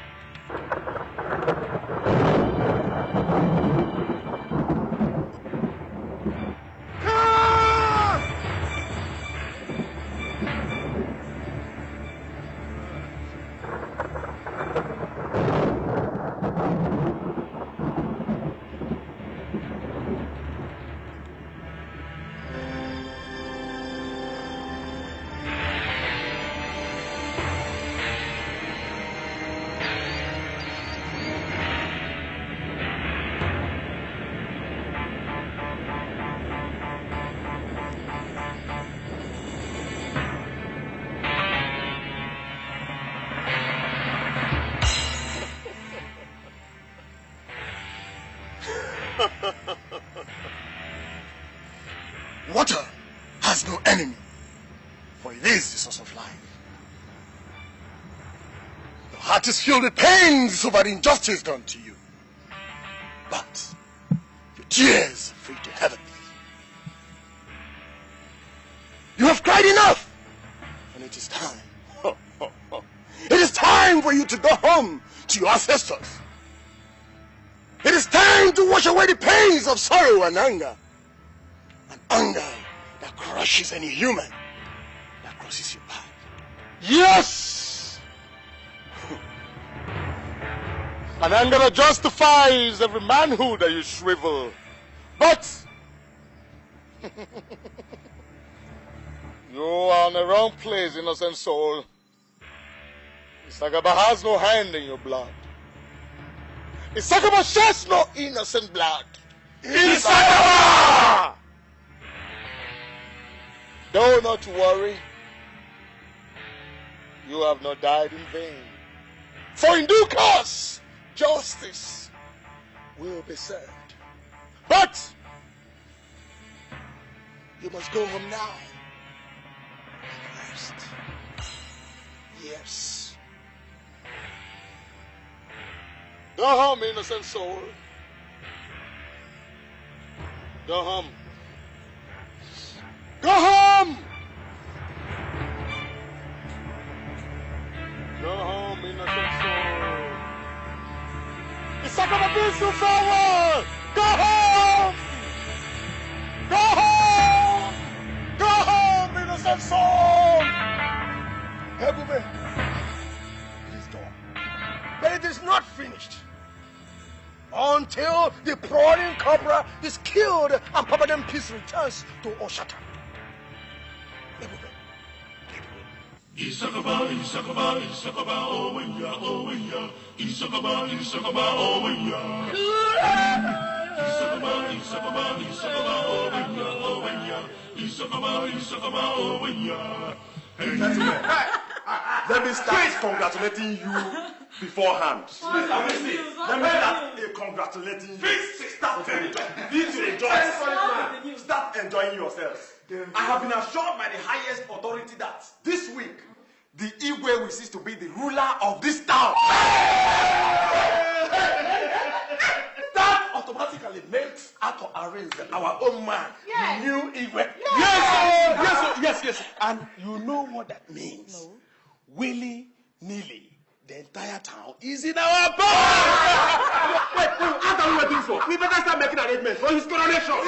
Water has no enemy, for it is the source of life. Your heart is filled with pains over the injustice done to you, but your tears are free to heaven. You have cried enough, and it is time. It is time for you to go home to your ancestors. It is time to wash away the pains of sorrow and anger. An anger that crushes any human that crosses your path. Yes! An anger that justifies every manhood that you shrivel. But you are in the wrong place, innocent soul. Issakaba has no hand in your blood. Issakaba sheds no innocent blood. Issakaba! Do not worry. You have not died in vain. For in due course, justice will be served. But you must go home now and rest. Yes. Go home, innocent soul. Go home. Go home! Go home, innocent soul. Issakaba bids you farewell! Go home! Go home! Go home, innocent soul! Ebube, it is done. But it is not finished until the prowling cobra is killed and Papadam Peace returns to Oshata. Issakaba, Issakaba, Issakaba, oh yeah, oh yeah. Issakaba, Issakaba, oh yeah. Issakaba, Issakaba, Issakaba, oh yeah. Issakaba, Issakaba, oh yeah. Let me start congratulating you beforehand. Let me start congratulating you. Start enjoying. Start enjoying yourselves. I have been assured by the highest authority that this week the Igwe will cease to be the ruler of this town. That automatically makes Ato Arinze our own man, the new Igwe. Yes. And you know what that means? No. Willy-nilly. The entire town is in our power! Wait, what are we waiting for? We better start making arrangements for his coronation.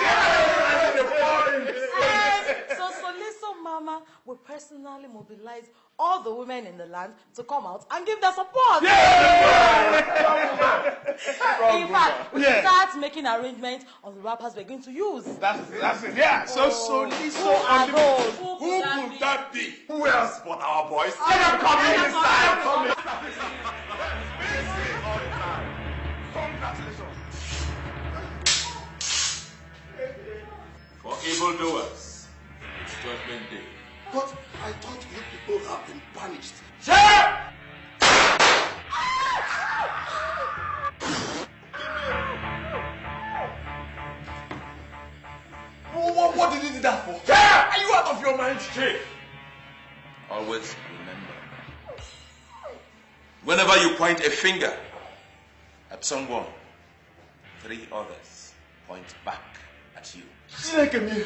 So listen, Mama, we personally mobilize all the women in the land to come out and give their support. In fact, we start making arrangements on the rappers we're going to use. That's it. Yeah. So Who could that be? Who else but our boys? Let them come in this time. For evildoers, it's Judgment Day. But I thought you people have been punished. What did you do that for? Are you out of your mind? Chief, always remember, whenever you point a finger at someone, 3 others point back at you. Issakaba!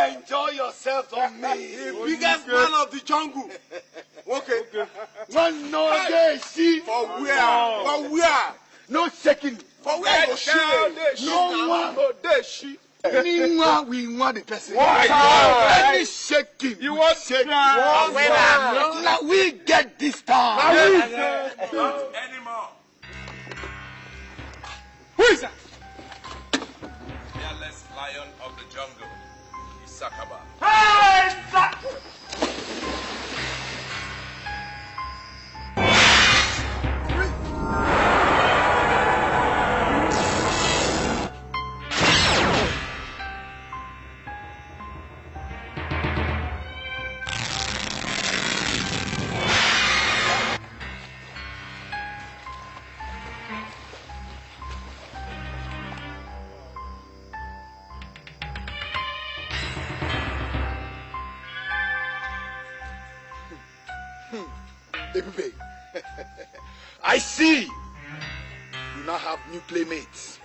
Enjoy yourselves on me. The biggest man of the jungle. Okay. One no day, see. For where? For where? No shaking. For where you shit? No one. They shit. Anyone we want the person. Why? Any shaking. You want shake? Now we get this time. Not anymore. Who is that? Fearless lion of the jungle, Issakaba. Ebube, I see you now have new playmates.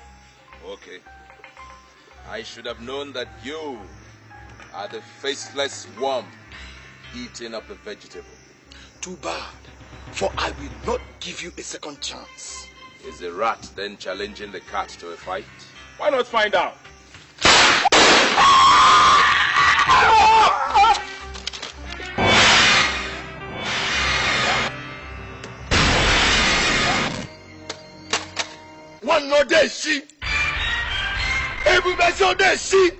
Okay. I should have known that you are the faceless worm eating up the vegetable. Too bad, for I will not give you a second chance. Is the rat then challenging the cat to a fight? Why not find out? One no day, she. Everybody so day, she.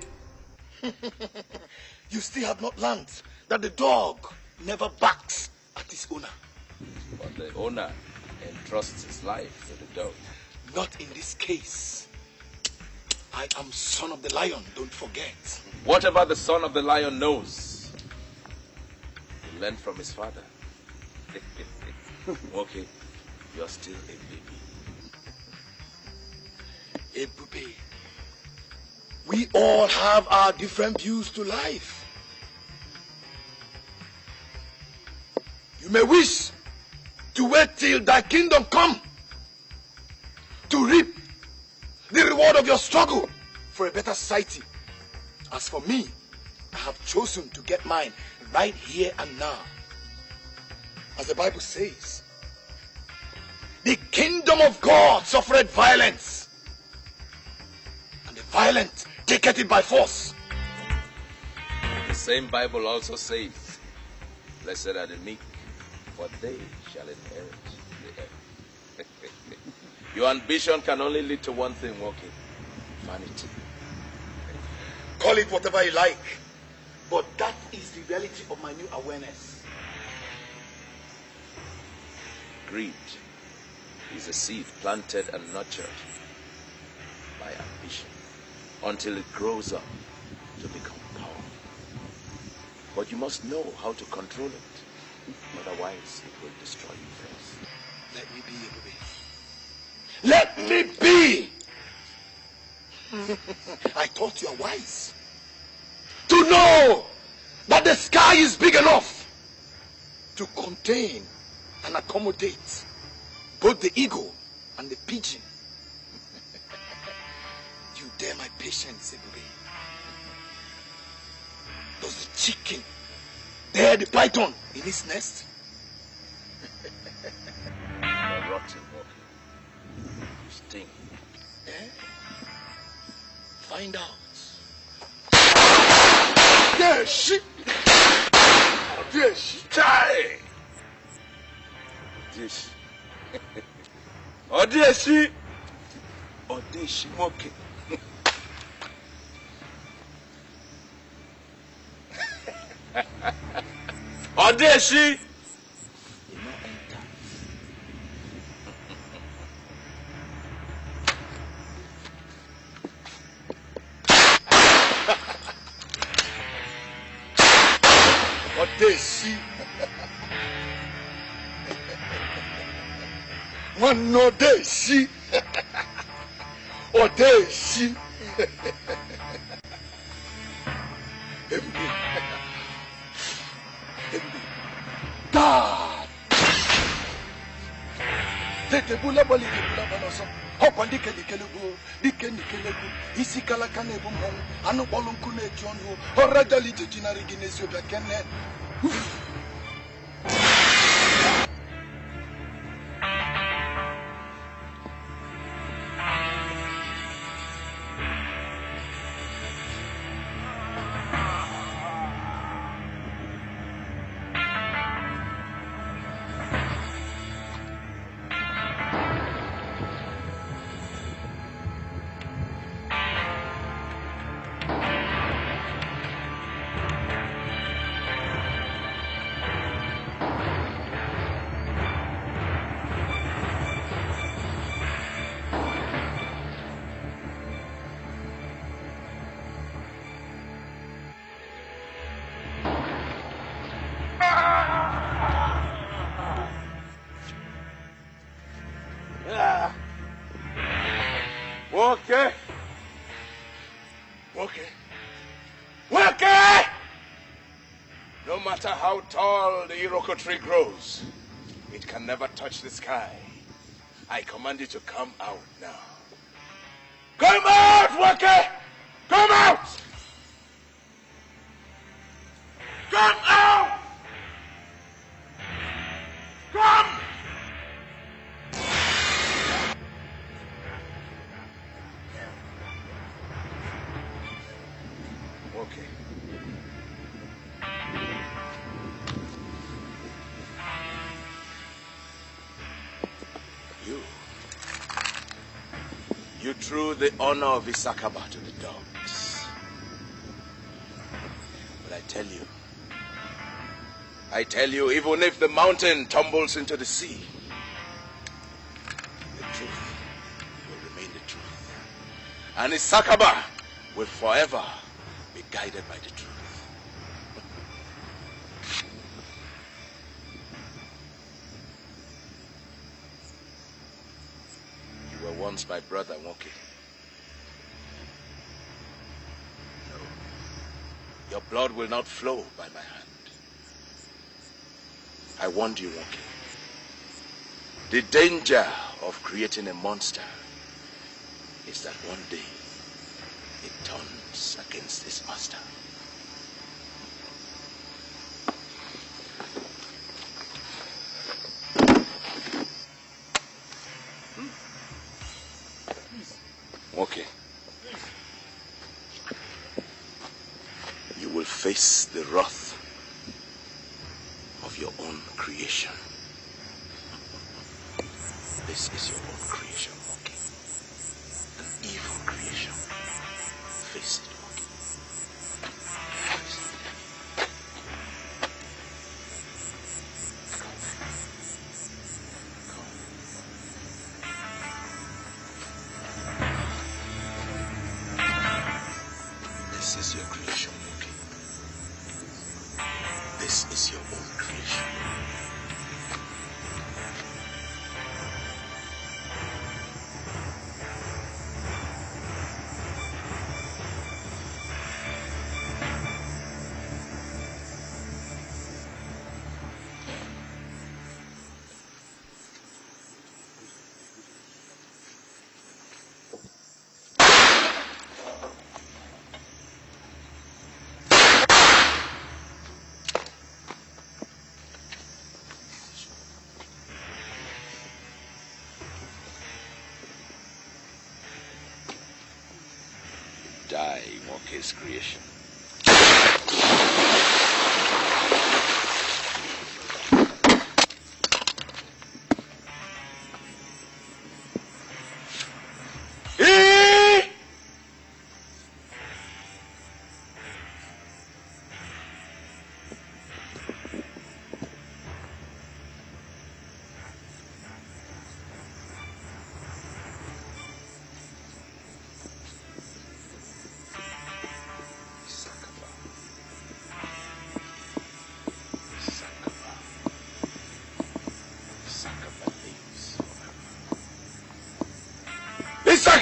You still have not learned that the dog never barks at his owner. But the owner entrusts his life to the dog. Not in this case. I am son of the lion, don't forget. Whatever the son of the lion knows, he learned from his father. Okay, you're still a baby. Ebube, we all have our different views to life. You may wish to wait till thy kingdom come to reap the reward of your struggle for a better society. As for me, I have chosen to get mine right here and now. As the Bible says, the kingdom of God suffered violence, and the violent taketh it by force. The same Bible also says, blessed are the meek, for they shall inherit the earth. Your ambition can only lead to one thing, Walking: vanity. Call it whatever you like, but that is the reality of my new awareness. Greed is a seed planted and nurtured by ambition until it grows up to become power. But you must know how to control it, otherwise it will destroy you first. Let me be, Ebube. Let me be! I thought you are wise to know that the sky is big enough to contain and accommodate both the eagle and the pigeon. You dare my patience, Ebube. Does the chicken dare the python in his nest? You're rotten, Walking. You stink. Eh? Find out. There she. There she. Chai! Dish. Odeshi. Odeshi Walking. Odeshi. Odeshi. One Odeshi. Odeshi. God. Tete bula boli bula baloso. Hopa dike dikelego, dike nikelego. Isi kala kane bumong. Anu bolun kune chonu. Hora dali jejinari ginesio bekene. No matter how tall the Iroko tree grows, it can never touch the sky. I command you to come out now. Come out, Wake! Come out! Come out! Come! Okay. You threw the honor of Issakaba to the dogs. But I tell you, even if the mountain tumbles into the sea, the truth will remain the truth. And Issakaba will forever be guided by the truth. You were once my brother, Woki. No, your blood will not flow by my hand. I warned you, Woki. The danger of creating a monster is that one day it turns against its master. Okay. You will face the wrath of your own creation. This is your own creation, Monkey. An evil creation. Face it, Monkey. Face it. This is your creation, Monkey. This is your own creation. Die, Monkey's creation.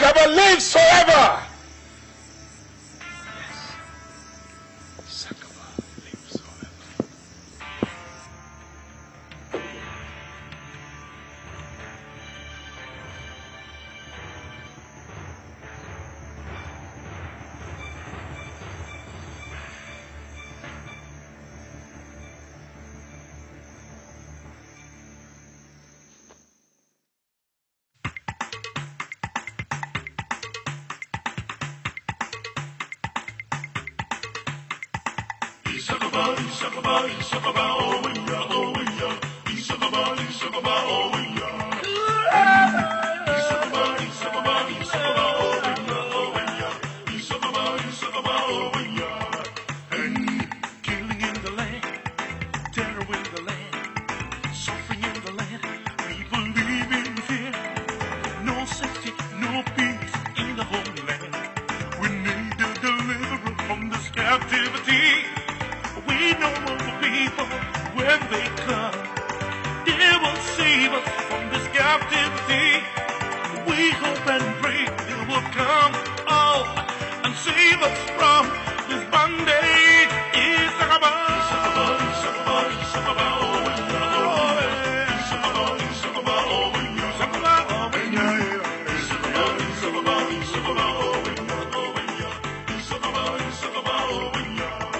Issakaba lives forever. Issakaba, Issakaba, Issakaba, oh yeah, oh yeah. Issakaba, Issakaba, oh yeah. Issakaba, Issakaba, Issakaba, oh yeah, oh yeah. Issakaba, Issakaba, oh yeah. And killing in the land, terror in the land, suffering in the land, people live in fear. No safety, no peace in the homeland. We need a deliverer from this captivity. We know of the people when they come, they will save us from this captivity. We hope and pray they will come out and save us from this bondage. Issakaba, Issakaba, Issakaba, Issakaba, oh yeah, Issakaba, Issakaba, oh yeah, Issakaba, oh yeah, Issakaba, Issakaba, Issakaba, oh yeah, Issakaba, Issakaba, oh yeah.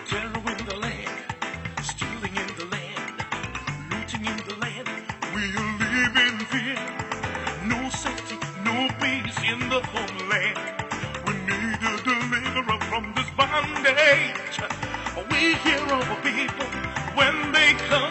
Terror in the land, stealing in the land, looting in the land, we live in fear. No safety, no peace in the homeland. We need a deliverer from this bondage. We hear of people when they come.